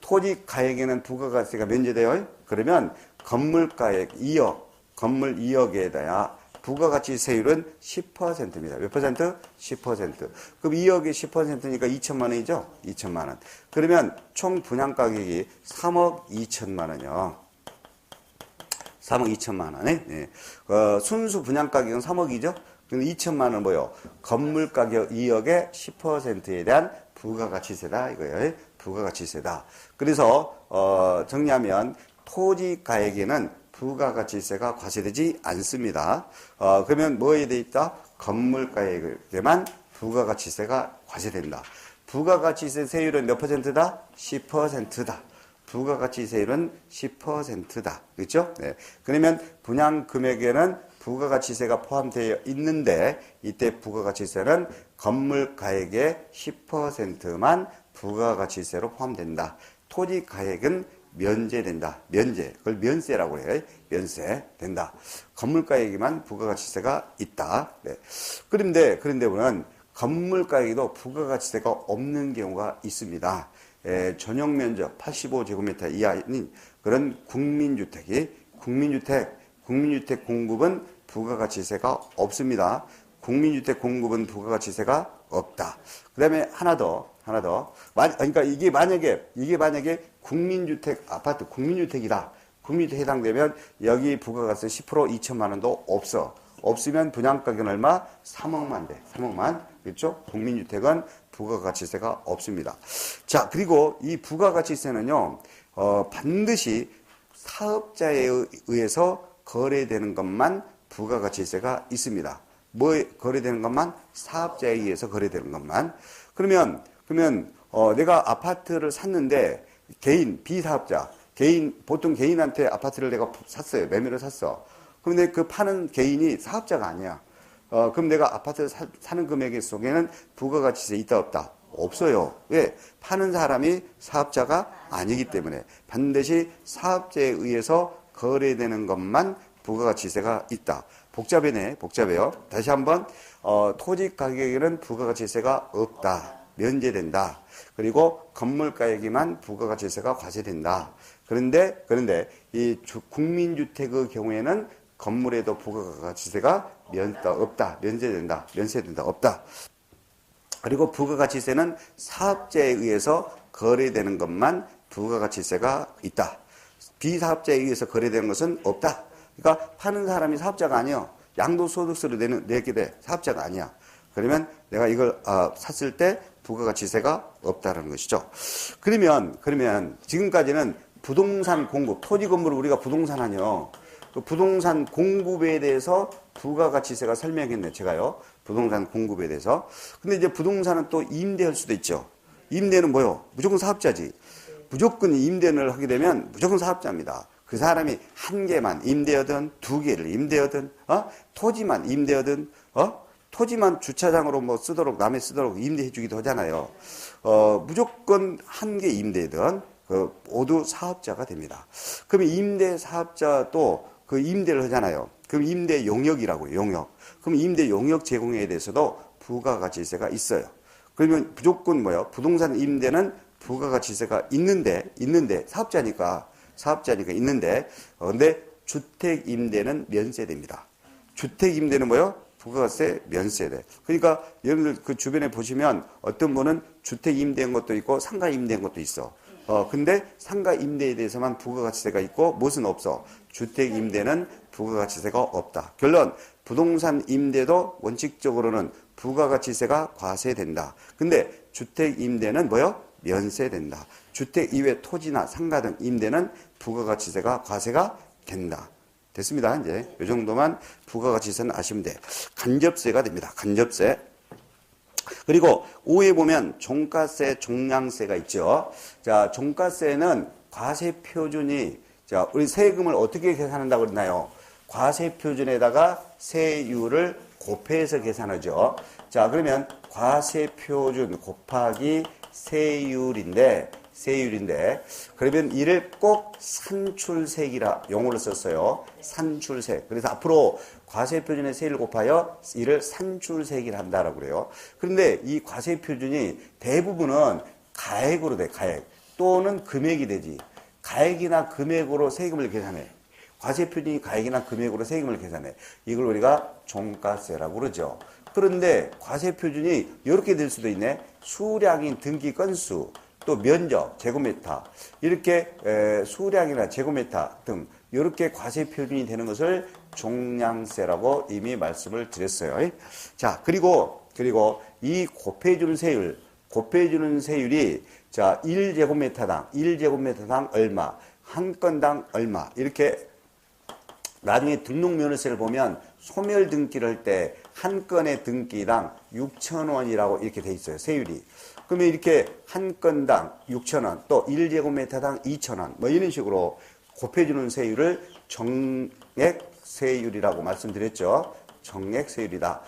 토지 가액에는 부가가치세가 면제돼요. 그러면 건물가액 2억, 건물 2억에 대한 부가가치세율은 10%입니다. 몇 퍼센트? 10%. 그럼 2억에 10%니까 2천만 원이죠? 2천만 원. 그러면 총 분양가격이 3억 2천만 원이요. 3억 2천만 원에 네. 순수 분양가격은 3억이죠. 그럼 2천만 원 뭐요? 건물 가격 2억의 10%에 대한 부가가치세다 이거예요. 부가가치세다. 그래서 정리하면 토지 가액에는 부가가치세가 과세되지 않습니다. 그러면 뭐에 돼 있다? 건물 가액에만 부가가치세가 과세된다. 부가가치세 세율은 몇 퍼센트다? 10%다. 부가가치세율은 10%다. 그렇죠? 네. 그러면 분양 금액에는 부가가치세가 포함되어 있는데 이때 부가가치세는 건물 가액의 10%만 부가가치세로 포함된다. 토지 가액은 면제된다. 그걸 면세라고 해요. 면세된다. 건물 가액에만 부가가치세가 있다. 네. 그런데 우리는 건물 가액에도 부가가치세가 없는 경우가 있습니다. 전용 면적 85제곱미터 이하인 그런 국민주택 공급은 부가가치세가 없습니다. 국민주택 공급은 부가가치세가 없다. 그 다음에 하나 더. 그러니까 이게 만약에 국민주택 아파트 국민주택이다. 국민주택 해당되면 여기 부가가세 10% 2천만 원도 없으면 분양가격은 얼마? 3억만 돼. 3억만. 그렇죠? 국민주택은 부가가치세가 없습니다. 자, 그리고 이 부가가치세는요, 반드시 사업자에 의해서 거래되는 것만 부가가치세가 있습니다. 거래되는 것만? 사업자에 의해서 거래되는 것만. 그러면, 내가 아파트를 샀는데, 비사업자, 보통 개인한테 아파트를 내가 샀어요. 매매를 샀어. 그런데 그 파는 개인이 사업자가 아니야. 그럼 내가 아파트 사는 금액 속에는 부가가치세 있다 없다? 없어요. 왜? 파는 사람이 사업자가 아니기 때문에 반드시 사업자에 의해서 거래되는 것만 부가가치세가 있다. 복잡해요. 다시 한번 토지 가격에는 부가가치세가 없다. 면제된다. 그리고 건물 가격에만 부가가치세가 과세된다. 그런데 이 국민주택의 경우에는 건물에도 부가가치세가 면세된다. 없다. 그리고 부가가치세는 사업자에 의해서 거래되는 것만 부가가치세가 있다. 비사업자에 의해서 거래되는 것은 없다. 그러니까 파는 사람이 사업자가 아니야. 양도소득세를 내게 돼. 사업자가 아니야. 그러면 내가 이걸 샀을 때 부가가치세가 없다는 것이죠. 그러면 지금까지는 부동산 공급, 토지 건물을 우리가 부동산 하뇨. 그 부동산 공급에 대해서 부가가치세가 설명했네, 제가요. 부동산 공급에 대해서. 근데 이제 부동산은 또 임대할 수도 있죠. 임대는 뭐요? 무조건 사업자지. 무조건 임대를 하게 되면 무조건 사업자입니다. 그 사람이 한 개만 임대하든 두 개를 임대하든, 토지만 임대하든, 토지만 주차장으로 뭐 쓰도록, 남의 쓰도록 임대해 주기도 하잖아요. 무조건 한 개 임대든, 모두 사업자가 됩니다. 그러면 임대 사업자도 그 임대를 하잖아요. 그럼 임대 용역이라고요, 용역. 그럼 임대 용역 제공에 대해서도 부가가치세가 있어요. 그러면 무조건 뭐예요? 부동산 임대는 부가가치세가 있는데, 사업자니까 있는데, 근데 주택 임대는 면세됩니다. 주택 임대는 뭐예요? 부가세 면세돼. 그러니까 여러분들 그 주변에 보시면 어떤 분은 주택 임대한 것도 있고 상가 임대한 것도 있어. 근데 상가 임대에 대해서만 부가가치세가 있고 무엇은 없어. 주택 임대는 부가가치세가 없다. 결론, 부동산 임대도 원칙적으로는 부가가치세가 과세된다. 근데 주택 임대는 뭐요? 면세된다. 주택 이외 토지나 상가 등 임대는 부가가치세가 과세가 된다. 됐습니다. 이제 이 정도만 부가가치세는 아시면 돼. 간접세가 됩니다. 간접세. 그리고 5에 보면 종가세, 종량세가 있죠. 자, 종가세는 과세 표준이, 자, 우리 세금을 어떻게 계산한다고 그랬나요? 과세 표준에다가 세율을 곱해서 계산하죠. 자, 그러면 과세 표준 곱하기 세율인데, 그러면 이를 꼭 산출세기라 용어를 썼어요. 산출세. 그래서 앞으로 과세표준의 세율을 곱하여 이를 산출세기를 한다라고 그래요. 그런데 이 과세표준이 대부분은 가액으로 돼, 가액. 또는 금액이 되지. 가액이나 금액으로 세금을 계산해. 과세표준이 가액이나 금액으로 세금을 계산해. 이걸 우리가 종가세라고 그러죠. 그런데 과세표준이 이렇게 될 수도 있네. 수량인 등기 건수, 또 면적, 제곱미터, 이렇게 수량이나 제곱미터 등 이렇게 과세 표준이 되는 것을 종량세라고 이미 말씀을 드렸어요. 자, 그리고 이 곱해주는 세율이 자, 1제곱미터당 얼마, 한 건당 얼마, 이렇게 나중에 등록면허세를 보면 소멸 등기를 할 때 한 건의 등기당 6,000원이라고 이렇게 돼 있어요. 세율이. 그러면 이렇게 한 건당 6,000원, 또 1제곱미터당 2,000원, 뭐 이런 식으로 곱해주는 세율을 정액세율이라고 말씀드렸죠. 정액세율이다.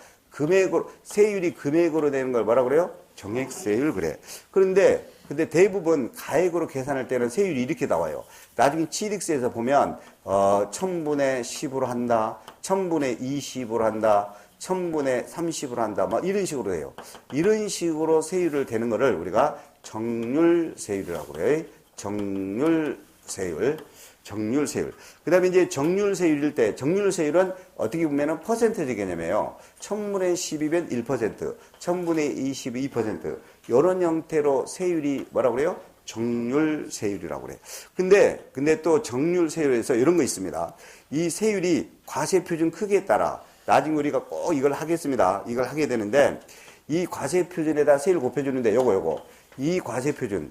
세율이 금액으로 되는 걸 뭐라 그래요? 정액세율 그래. 근데 대부분 가액으로 계산할 때는 세율이 이렇게 나와요. 나중에 취득세에서 보면 1000분의 10으로 한다, 1000분의 20으로 한다, 1000분의 30으로 한다, 뭐 이런 식으로 해요. 이런 식으로 세율을 되는 거를 우리가 정률세율이라고 그래요. 정률세율. 그 다음에 이제 정률세율일 때, 정률세율은 어떻게 보면은 퍼센트지 개념이에요. 1000분의 10이면 1%, 1000분의 20이 2%. 이런 형태로 세율이 뭐라고 그래요? 정률세율이라고 그래요. 근데 또 정률세율에서 이런 거 있습니다. 이 세율이 과세표준 크기에 따라 나중에 우리가 꼭 이걸 하겠습니다. 이걸 하게 되는데 이 과세표준에다 세율 곱해주는데 요거 이 과세표준이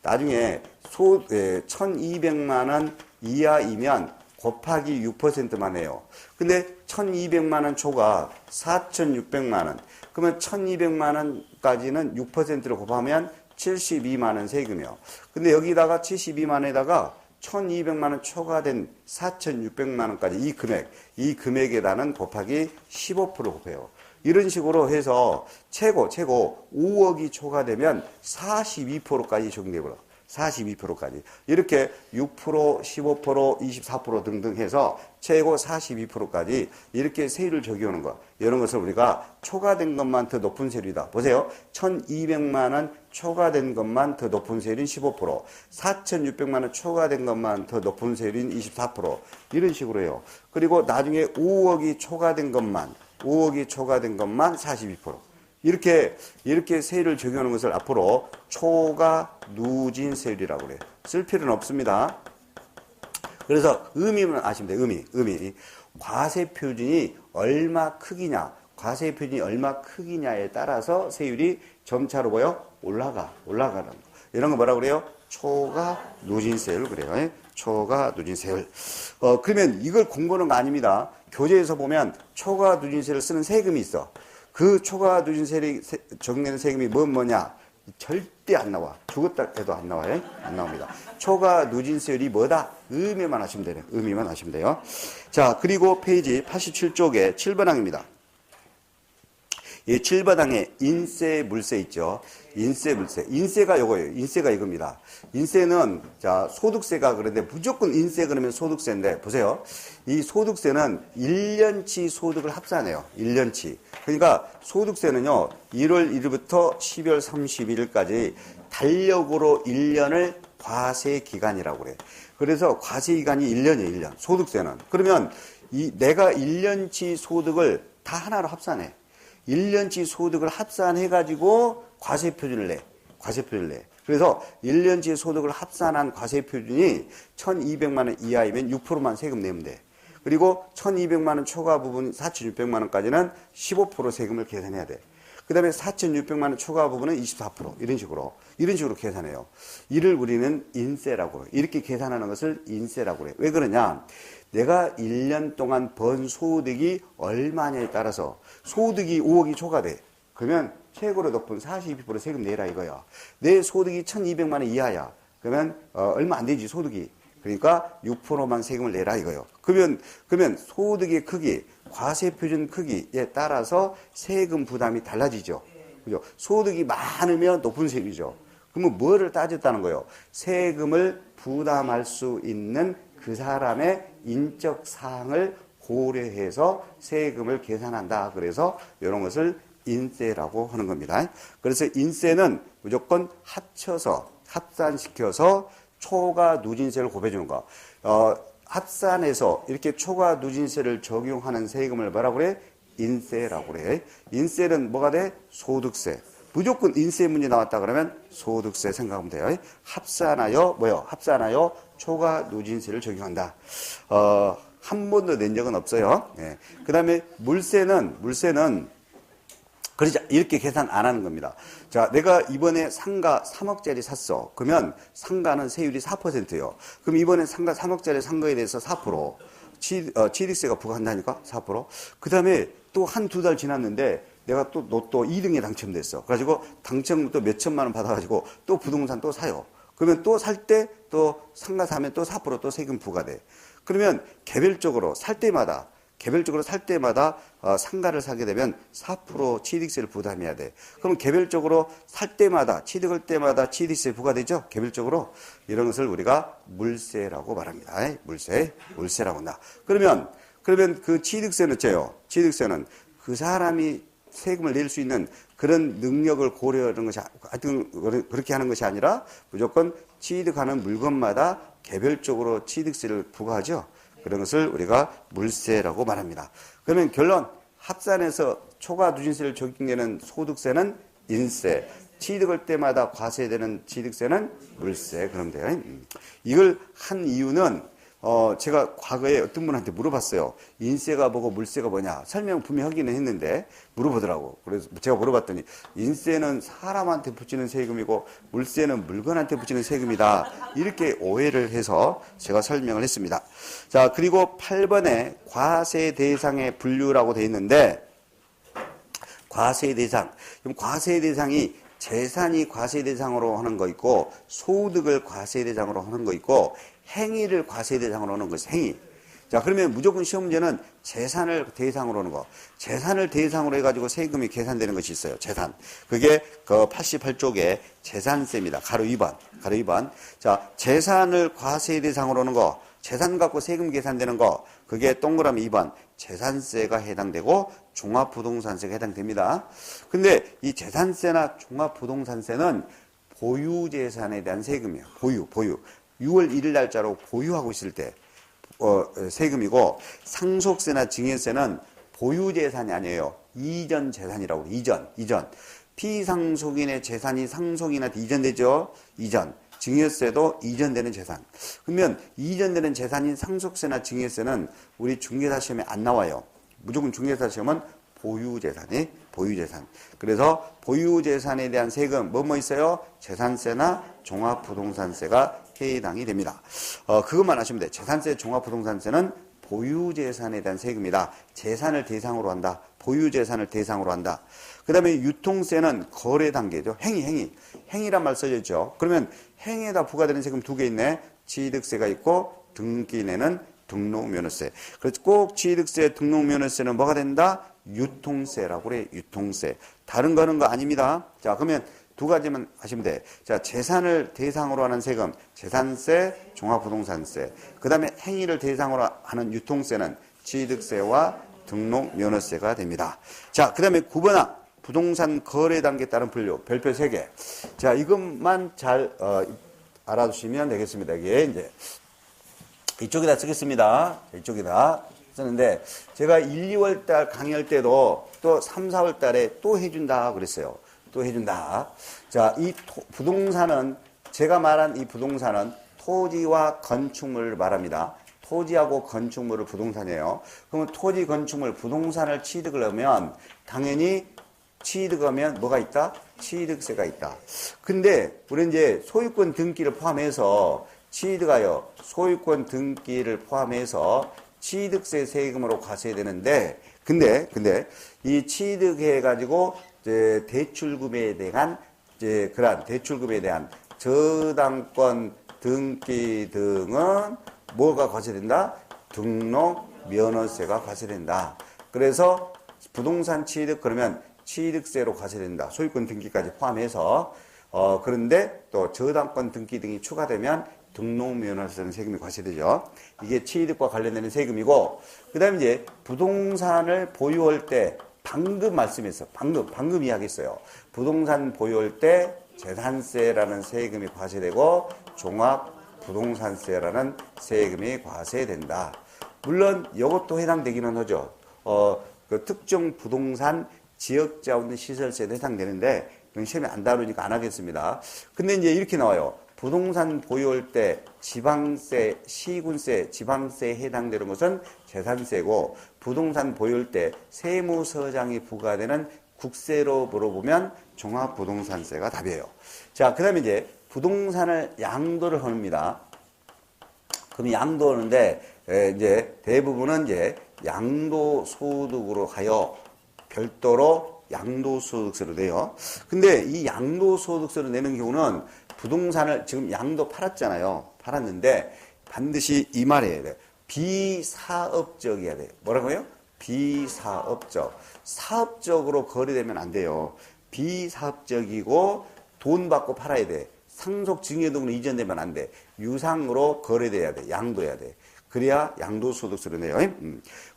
나중에 1200만 원 이하이면 곱하기 6%만 해요. 근데 1200만 원 초과 4600만 원. 그러면 1200만 원까지는 6%를 곱하면 72만 원 세금이요. 근데 여기다가 72만 원에다가 1200만 원 초과된 4600만 원까지 이 금액에다는 곱하기 15% 곱해요. 이런 식으로 해서 최고 5억이 초과되면 42%까지 적용되고요. 42%까지. 이렇게 6%, 15%, 24% 등등 해서 최고 42%까지 이렇게 세율을 적용하는 거. 이런 것을 우리가 초과된 것만 더 높은 세율이다. 보세요. 1200만 원 초과된 것만 더 높은 세율인 15%, 4600만 원 초과된 것만 더 높은 세율인 24%. 이런 식으로 해요. 그리고 나중에 5억이 초과된 것만 5억이 초과된 것만 42%. 이렇게 세율을 적용하는 것을 앞으로 초과 누진 세율이라고 그래요. 쓸 필요는 없습니다. 그래서 의미만 아시면 돼요. 의미. 과세 표준이 얼마 크기냐, 과세 표준이 얼마 크기냐에 따라서 세율이 점차로 올라가는 거. 이런 거 뭐라고 그래요? 초과 누진세율 그래요. 초과 누진세율. 그러면 이걸 공부하는 거 아닙니다. 교재에서 보면 초과 누진세를 쓰는 세금이 있어. 그 초과 누진세율이 적용되는 세금이 뭐냐? 절대 안 나와. 죽었다 해도 안 나와요. 안 나옵니다. 초과 누진세율이 뭐다? 의미만 하시면 돼요. 의미만 하시면 돼요. 자, 그리고 페이지 87쪽에 7번 항입니다. 이 7번 항에 인세, 물세 있죠. 인세, 물세. 인세가 요거예요. 인세가 이겁니다. 인세는, 자, 소득세가 그런데 무조건 인세 그러면 소득세인데, 보세요. 이 소득세는 1년치 소득을 합산해요. 1년치. 그러니까 소득세는요, 1월 1일부터 12월 31일까지 달력으로 1년을 과세 기간이라고 그래요. 그래서 과세 기간이 1년이에요, 1년. 소득세는. 그러면 내가 1년치 소득을 다 하나로 합산해. 1년치 소득을 합산해가지고 과세표준을 내. 그래서 1년치 소득을 합산한 과세표준이 1,200만 원 이하이면 6%만 세금 내면 돼. 그리고 1,200만 원 초과 부분 4,600만 원까지는 15% 세금을 계산해야 돼. 그 다음에 4,600만 원 초과 부분은 24%. 이런 식으로 계산해요. 이를 우리는 인세라고 해요. 이렇게 계산하는 것을 인세라고 해요. 왜 그러냐? 내가 1년 동안 번 소득이 얼마냐에 따라서 소득이 5억이 초과돼. 그러면 최고로 높은 42% 세금 내라 이거야. 내 소득이 1,200만 원 이하야. 그러면 얼마 안 되지 소득이. 그러니까 6%만 세금을 내라 이거요. 그러면 소득의 크기, 과세표준 크기에 따라서 세금 부담이 달라지죠. 그죠? 소득이 많으면 높은 세금이죠. 그러면 뭐를 따졌다는 거예요? 세금을 부담할 수 있는 그 사람의 인적 사항을 고려해서 세금을 계산한다. 그래서 이런 것을 인세라고 하는 겁니다. 그래서 인세는 무조건 합산시켜서 초과 누진세를 곱해주는 거. 합산해서 이렇게 초과 누진세를 적용하는 세금을 뭐라고 그래? 인세라고 그래. 인세는 뭐가 돼? 소득세. 무조건 인세 문제 나왔다 그러면 소득세 생각하면 돼요. 합산하여 합산하여 초과 누진세를 적용한다. 한 번도 낸 적은 없어요. 네. 그 다음에 물세는 그러자 이렇게 계산 안 하는 겁니다. 자, 내가 이번에 상가 3억짜리 샀어. 그러면 상가는 세율이 4%예요. 그럼 이번에 상가 3억짜리 산 거에 대해서 4%. 취득세가 부과한다니까? 4%. 그 다음에 또 두 달 지났는데 내가 또 2등에 당첨됐어. 그래가지고 당첨부터 몇 천만 원 받아가지고 또 부동산 또 사요. 그러면 또 살 때 또 상가 사면 또 4% 또 세금 부과돼. 그러면 개별적으로 살 때마다 상가를 사게 되면 4% 취득세를 부담해야 돼. 그럼 개별적으로 살 때마다 취득할 때마다 취득세 부과되죠. 개별적으로 이런 것을 우리가 물세라고 말합니다. 물세라고 한다. 그러면 그 취득세는 어째요? 취득세는 그 사람이 세금을 낼 수 있는 그런 능력을 고려하는 것이, 하여튼 그렇게 하는 것이 아니라 무조건 취득하는 물건마다 개별적으로 취득세를 부과하죠. 그런 것을 우리가 물세라고 말합니다. 그러면 결론, 합산해서 초과 누진세를 적용되는 소득세는 인세, 취득할 때마다 과세되는 취득세는 물세. 그러면 돼요. 이걸 한 이유는 제가 과거에 어떤 분한테 물어봤어요. 인세가 뭐고 물세가 뭐냐. 설명 분명히 하기는 했는데 물어보더라고. 그래서 제가 물어봤더니 인세는 사람한테 붙이는 세금이고 물세는 물건한테 붙이는 세금이다. 이렇게 오해를 해서 제가 설명을 했습니다. 자, 그리고 8번에 과세 대상의 분류라고 되어 있는데 과세 대상. 그럼 과세 대상이 재산이 과세 대상으로 하는 거 있고 소득을 과세 대상으로 하는 거 있고 행위를 과세 대상으로 하는 것이 행위. 자, 그러면 무조건 시험 문제는 재산을 대상으로 하는 거. 재산을 대상으로 해가지고 세금이 계산되는 것이 있어요. 재산. 그게 그 88쪽에 재산세입니다. 가로 2번. 자, 재산을 과세 대상으로 하는 거. 재산 갖고 세금 계산되는 거. 그게 동그라미 2번. 재산세가 해당되고 종합부동산세가 해당됩니다. 근데 이 재산세나 종합부동산세는 보유재산에 대한 세금이에요. 보유. 6월 1일 날짜로 보유하고 있을 때 세금이고 상속세나 증여세는 보유재산이 아니에요. 이전 재산이라고. 이전. 피상속인의 재산이 상속인한테 이전되죠. 이전. 증여세도 이전되는 재산. 그러면 이전되는 재산인 상속세나 증여세는 우리 중개사 시험에 안 나와요. 무조건 중개사 시험은 보유재산. 그래서 보유재산에 대한 세금 뭐 있어요? 재산세나 종합부동산세가 해당이 됩니다. 그것만 아시면 돼요. 재산세, 종합부동산세는 보유재산에 대한 세금이다. 재산을 대상으로 한다. 보유재산을 대상으로 한다. 그 다음에 유통세는 거래 단계죠. 행위란 말 써졌죠. 그러면 행위에다 부과되는 세금 두 개 있네. 취득세가 있고 등기내는 등록면허세. 그래서 꼭 취득세, 등록면허세는 뭐가 된다? 유통세라고 그래. 유통세. 다른 거는 거 아닙니다. 자, 그러면 두 가지만 하시면 돼. 자, 재산을 대상으로 하는 세금, 재산세, 종합부동산세. 그 다음에 행위를 대상으로 하는 유통세는 취득세와 등록면허세가 됩니다. 자, 그 다음에 9번항. 부동산 거래 단계에 따른 분류. 별표 3개. 자, 이것만 잘, 알아두시면 되겠습니다. 이게 이제, 이쪽에다 쓰겠습니다. 이쪽에다 쓰는데, 제가 1, 2월 달 강의할 때도 또 3, 4월 달에 또 해준다 그랬어요. 또 해준다. 자, 이 부동산은, 제가 말한 이 부동산은 토지와 건축물을 말합니다. 토지하고 건축물을 부동산이에요. 그러면 토지, 건축물, 부동산을 취득을 하면 당연히 취득하면 뭐가 있다? 취득세가 있다. 근데 우리 이제 소유권 등기를 포함해서 취득하여 소유권 등기를 포함해서 취득세 세금으로 과세되는데 근데 이 취득해 가지고 이제 대출금에 대한 이제 그러한 대출금에 대한 저당권 등기 등은 뭐가 과세된다? 등록 면허세가 과세된다. 그래서 부동산 취득 그러면 취득세로 과세된다. 소유권 등기까지 포함해서 그런데 또 저당권 등기 등이 추가되면 등록면허세는 세금이 과세되죠. 이게 취득과 관련되는 세금이고 그 다음에 이제 부동산을 보유할 때 방금 말씀했어. 방금 이야기했어요. 부동산 보유할 때 재산세라는 세금이 과세되고 종합부동산세라는 세금이 과세된다. 물론 이것도 해당되기는 하죠. 그 특정 부동산 지역자원 시설세에 해당되는데 그건 시험에 안 다루니까 안 하겠습니다. 근데 이제 이렇게 나와요. 부동산 보유할 때 지방세, 시군세, 지방세에 해당되는 것은 재산세고 부동산 보유할 때 세무서장이 부과되는 국세로 물어보면 종합부동산세가 답이에요. 자, 그 다음에 이제 부동산을 양도를 합니다. 그럼 양도하는데 이제 대부분은 이제 양도소득으로 하여 별도로 양도소득세를 내요. 근데 이 양도소득세를 내는 경우는 부동산을 지금 양도 팔았잖아요. 팔았는데 반드시 이 말해야 돼. 비사업적이어야 돼. 뭐라고요? 비사업적. 사업적으로 거래되면 안 돼요. 비사업적이고 돈 받고 팔아야 돼. 상속 증여등으로 이전되면 안 돼. 유상으로 거래돼야 돼. 양도해야 돼. 그래야 양도소득세를 내요.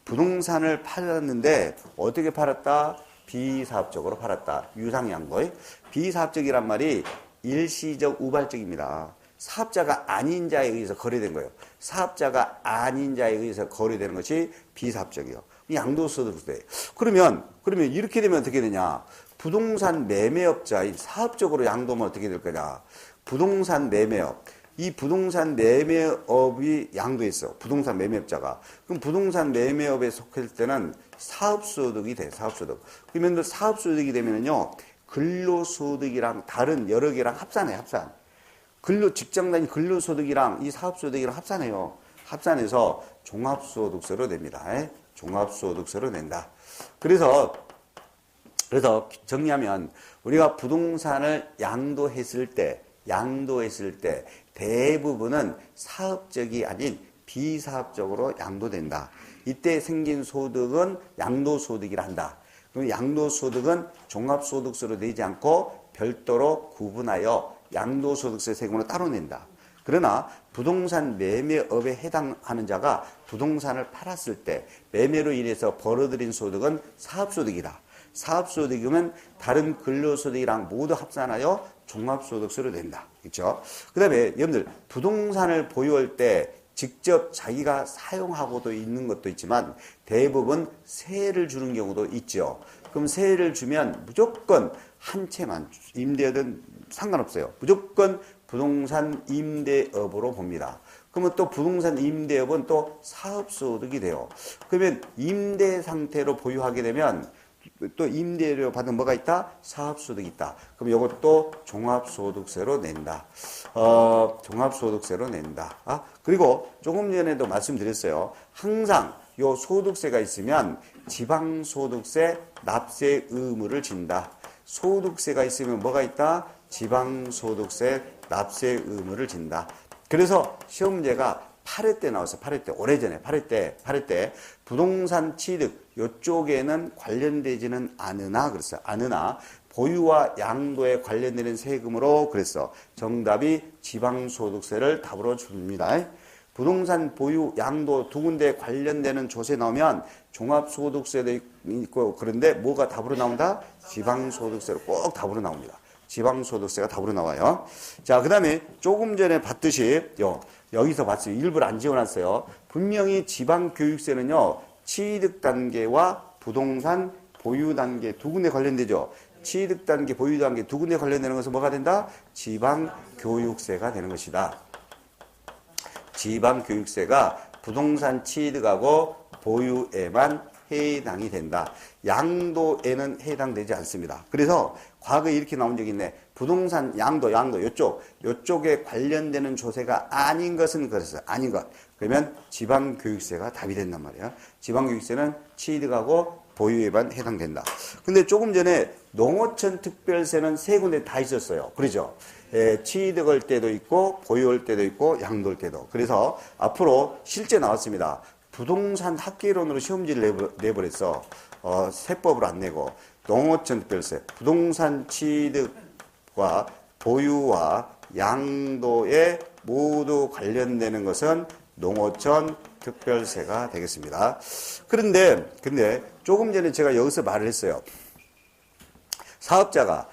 부동산을 팔았는데 어떻게 팔았다? 비사업적으로 팔았다. 유상양도. 비사업적이란 말이 일시적 우발적입니다. 사업자가 아닌 자에 의해서 거래된 거예요. 사업자가 아닌 자에 의해서 거래되는 것이 비사업적이요. 양도소득세. 그러면 이렇게 되면 어떻게 되냐? 부동산 매매업자, 사업적으로 양도하면 어떻게 될 거냐? 부동산 매매업. 이 부동산 매매업이 양도했어. 부동산 매매업자가. 그럼 부동산 매매업에 속할 때는 사업소득이 돼. 사업소득. 그러면 사업소득이 되면은요, 근로소득이랑 다른 여러 개랑 합산해. 합산. 직장 다닌 근로소득이랑 이 사업소득이랑 합산해요. 합산해서 종합소득세로 냅니다. 종합소득세로 낸다. 그래서 정리하면 우리가 부동산을 양도했을 때 대부분은 사업적이 아닌 비사업적으로 양도된다. 이때 생긴 소득은 양도소득이라 한다. 그럼 양도소득은 종합소득세로 내지 않고 별도로 구분하여 양도소득세 세금으로 따로 낸다. 그러나 부동산 매매업에 해당하는 자가 부동산을 팔았을 때 매매로 인해서 벌어들인 소득은 사업소득이다. 사업소득이면 다른 근로소득이랑 모두 합산하여 종합소득세로 낸다. 그렇죠? 그 다음에 여러분들 부동산을 보유할 때 직접 자기가 사용하고도 있는 것도 있지만 대부분 세를 주는 경우도 있죠. 그럼 세를 주면 무조건 한 채만 임대든 상관없어요. 무조건 부동산 임대업으로 봅니다. 그러면 또 부동산 임대업은 또 사업소득이 돼요. 그러면 임대 상태로 보유하게 되면 또 임대료 받은 뭐가 있다? 사업소득이 있다. 그럼 이것도 종합소득세로 낸다. 종합소득세로 낸다. 그리고 조금 전에도 말씀드렸어요. 항상 요 소득세가 있으면 지방소득세 납세 의무를 진다. 소득세가 있으면 뭐가 있다? 지방소득세 납세 의무를 진다. 그래서 시험 문제가 8회 때 나왔어요. 8회 때. 오래전에 8회 때 부동산 취득 요쪽에는 관련되지는 않으나 그랬어요. 않으나 보유와 양도에 관련되는 세금으로 그랬어. 정답이 지방소득세를 답으로 줍니다. 부동산 보유, 양도 두 군데 관련되는 조세 나오면 종합소득세도 있고 그런데 뭐가 답으로 나온다? 지방소득세로 꼭 답으로 나옵니다. 지방소득세가 답으로 나와요. 자, 그 다음에 조금 전에 봤듯이 여기서 봤어요. 일부러 안 지워놨어요. 분명히 지방교육세는요. 취득단계와 부동산 보유단계 두 군데 관련되죠. 취득단계, 보유단계 두 군데 관련되는 것은 뭐가 된다? 지방교육세가 되는 것이다. 지방교육세가 부동산 취득하고 보유에만 해당이 된다. 양도에는 해당되지 않습니다. 그래서 과거에 이렇게 나온 적이 있네. 부동산 양도 요쪽에 관련되는 조세가 아닌 것은 그랬어요. 아닌 것. 그러면 지방교육세가 답이 된단 말이에요. 지방교육세는 취득하고 보유에만 해당된다. 근데 조금 전에 농어촌 특별세는 세 군데 다 있었어요. 그러죠? 취득할 때도 있고 보유할 때도 있고 양도할 때도. 그래서 앞으로 실제 나왔습니다. 부동산 합계론으로 시험지를 내버렸어. 세법으로 안 내고 농어촌 특별세, 부동산 취득과 보유와 양도에 모두 관련되는 것은 농어촌 특별세가 되겠습니다. 근데 조금 전에 제가 여기서 말을 했어요. 사업자가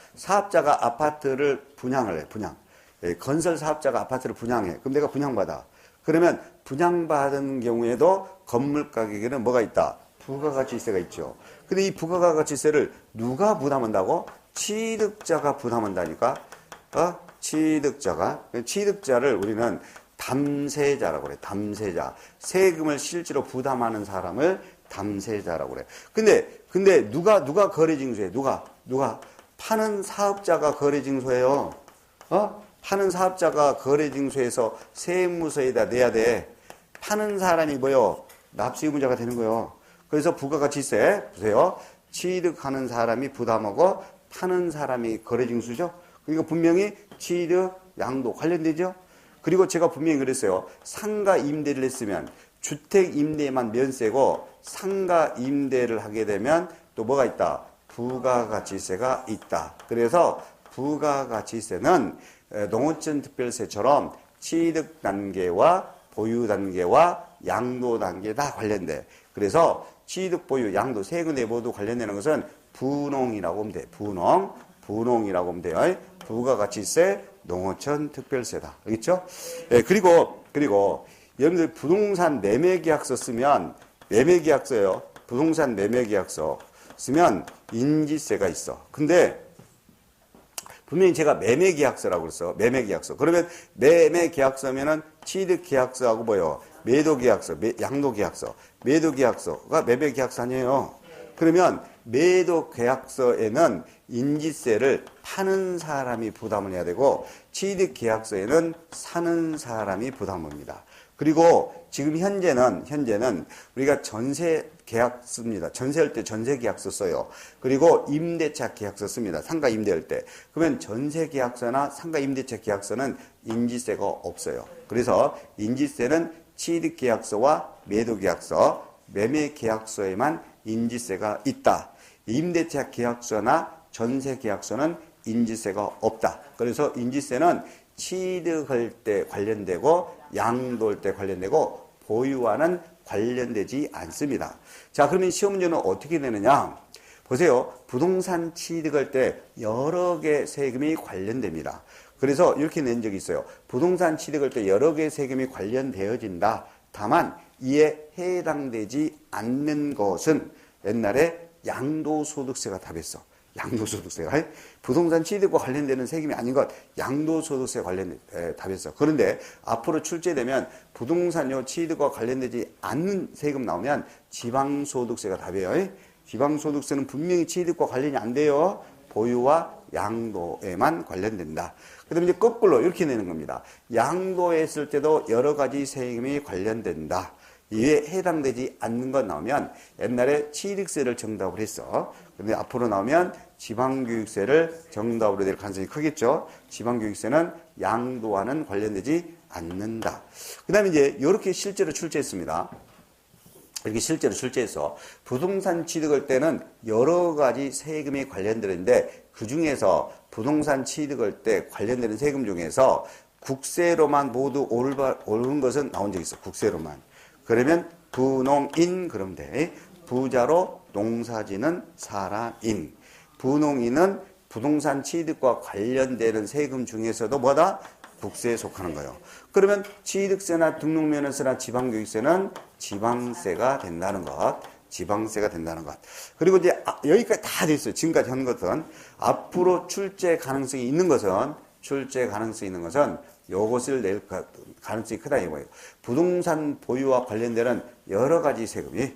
아파트를 분양을 해. 건설 사업자가 아파트를 분양해. 그럼 내가 분양받아. 그러면 분양받은 경우에도 건물 가격에는 뭐가 있다? 부가가치세가 있죠. 근데 이 부가가치세를 누가 부담한다고? 취득자가 부담한다니까. 취득자를 우리는 담세자라고 그래. 담세자. 세금을 실제로 부담하는 사람을 담세자라고 그래. 근데 누가 거래징수해? 누가? 파는 사업자가 거래징수해요. 파는 사업자가 거래징수해서 세무서에다 내야 돼. 파는 사람이 뭐요? 납세의무자가 되는 거예요. 그래서 부가가치세 보세요. 취득하는 사람이 부담하고 파는 사람이 거래징수죠. 그러니까 분명히 취득, 양도 관련되죠. 그리고 제가 분명히 그랬어요. 상가 임대를 했으면 주택 임대만 면세고 상가 임대를 하게 되면 또 뭐가 있다? 부가가치세가 있다. 그래서 부가가치세는 농어촌 특별세처럼 취득 단계와 보유 단계와 양도 단계 다 관련돼. 그래서 취득, 보유, 양도 세 군데 모두 관련되는 것은 분홍이라고 하면 돼. 분홍이라고 하면 돼요. 부가가치세, 농어촌 특별세다. 알겠죠? 그리고 여러분들 부동산 매매계약서 쓰면 매매계약서예요. 부동산 매매계약서 쓰면 인지세가 있어. 근데 분명히 제가 매매계약서라고 그랬어. 매매계약서. 그러면 매매계약서면은 취득계약서하고 뭐요? 매도계약서, 양도계약서. 매도계약서가 매매계약서 아니에요. 그러면 매도계약서에는 인지세를 파는 사람이 부담을 해야 되고 취득계약서에는 사는 사람이 부담합니다. 그리고 지금 현재는 우리가 전세 계약 씁니다. 전세할 때 전세 계약서 써요. 그리고 임대차 계약서 씁니다. 상가 임대할 때. 그러면 전세 계약서나 상가 임대차 계약서는 인지세가 없어요. 그래서 인지세는 취득 계약서와 매도 계약서, 매매 계약서에만 인지세가 있다. 임대차 계약서나 전세 계약서는 인지세가 없다. 그래서 인지세는 취득할 때 관련되고 양도할 때 관련되고 보유와는 관련되지 않습니다. 자, 그러면 시험 문제는 어떻게 되느냐? 보세요. 부동산 취득할 때 여러 개 세금이 관련됩니다. 그래서 이렇게 낸 적이 있어요. 부동산 취득할 때 여러 개의 세금이 관련되어진다. 다만 이에 해당되지 않는 것은 옛날에 양도소득세가 답했어. 양도소득세가 부동산 취득과 관련되는 세금이 아닌 것, 양도소득세 관련 답했어. 그런데 앞으로 출제되면 부동산요 취득과 관련되지 않는 세금 나오면 지방소득세가 답이에요. 지방소득세는 분명히 취득과 관련이 안 돼요. 보유와 양도에만 관련된다. 그 다음에 이제 거꾸로 이렇게 내는 겁니다. 양도했을 때도 여러 가지 세금이 관련된다. 이에 해당되지 않는 것 나오면 옛날에 취득세를 정답을 했어. 근데 앞으로 나오면 지방교육세를 정답으로 낼 가능성이 크겠죠. 지방교육세는 양도와는 관련되지 않는다. 그 다음에 이제 이렇게 실제로 출제했습니다. 이렇게 실제로 출제해서 부동산 취득할 때는 여러 가지 세금이 관련되는데 그 중에서 부동산 취득할 때 관련되는 세금 중에서 국세로만 모두 오른 것은 나온 적이 있어. 국세로만. 그러면 분홍인 그러면 돼. 부자로 농사지는 사람인. 분홍인은 부동산 취득과 관련되는 세금 중에서도 뭐다? 국세에 속하는 거예요. 그러면 취득세나 등록면허세나 지방교육세는 지방세가 된다는 것. 지방세가 된다는 것. 그리고 이제 여기까지 다 됐어요. 지금까지 한 것은 앞으로 출제 가능성이 있는 것은 요것을 낼 가능성이 크다 이거예요. 부동산 보유와 관련되는 여러 가지 세금이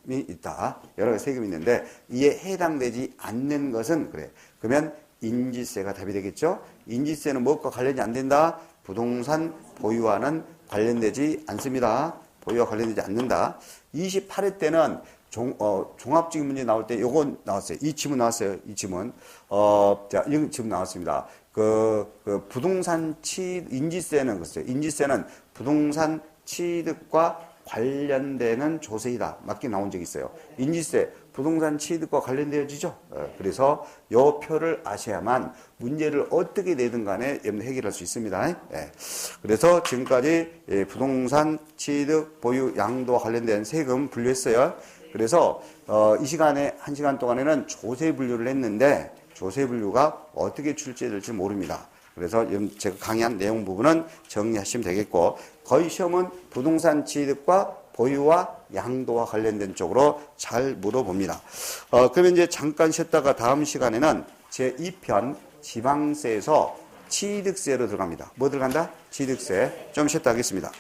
있다. 여러 가지 세금이 있는데 이에 해당되지 않는 것은 그래. 그러면 인지세가 답이 되겠죠. 인지세는 무엇과 관련이 안 된다. 부동산 보유와는 관련되지 않습니다. 보유와 관련되지 않는다. 28회 때는 종합적인 문제 나올 때 요거 나왔어요. 이 지문 나왔어요. 이 지문. 자, 이 지문 나왔습니다. 부동산 인지세는 글쎄요. 인지세는 부동산 취득과 관련되는 조세이다. 맞게 나온 적이 있어요. 인지세, 부동산 취득과 관련되어지죠. 그래서 요 표를 아셔야만 문제를 어떻게 내든 간에 해결할 수 있습니다. 그래서 지금까지 부동산 취득, 보유, 양도와 관련된 세금 분류했어요. 그래서 이 시간에 1시간 동안에는 조세 분류를 했는데 조세 분류가 어떻게 출제될지 모릅니다. 그래서 제가 강의한 내용 부분은 정리하시면 되겠고 거의 시험은 부동산 취득과 보유와 양도와 관련된 쪽으로 잘 물어봅니다. 그러면 이제 잠깐 쉬었다가 다음 시간에는 제2편 지방세에서 취득세로 들어갑니다. 뭐 들어간다? 취득세. 좀 쉬었다 하겠습니다.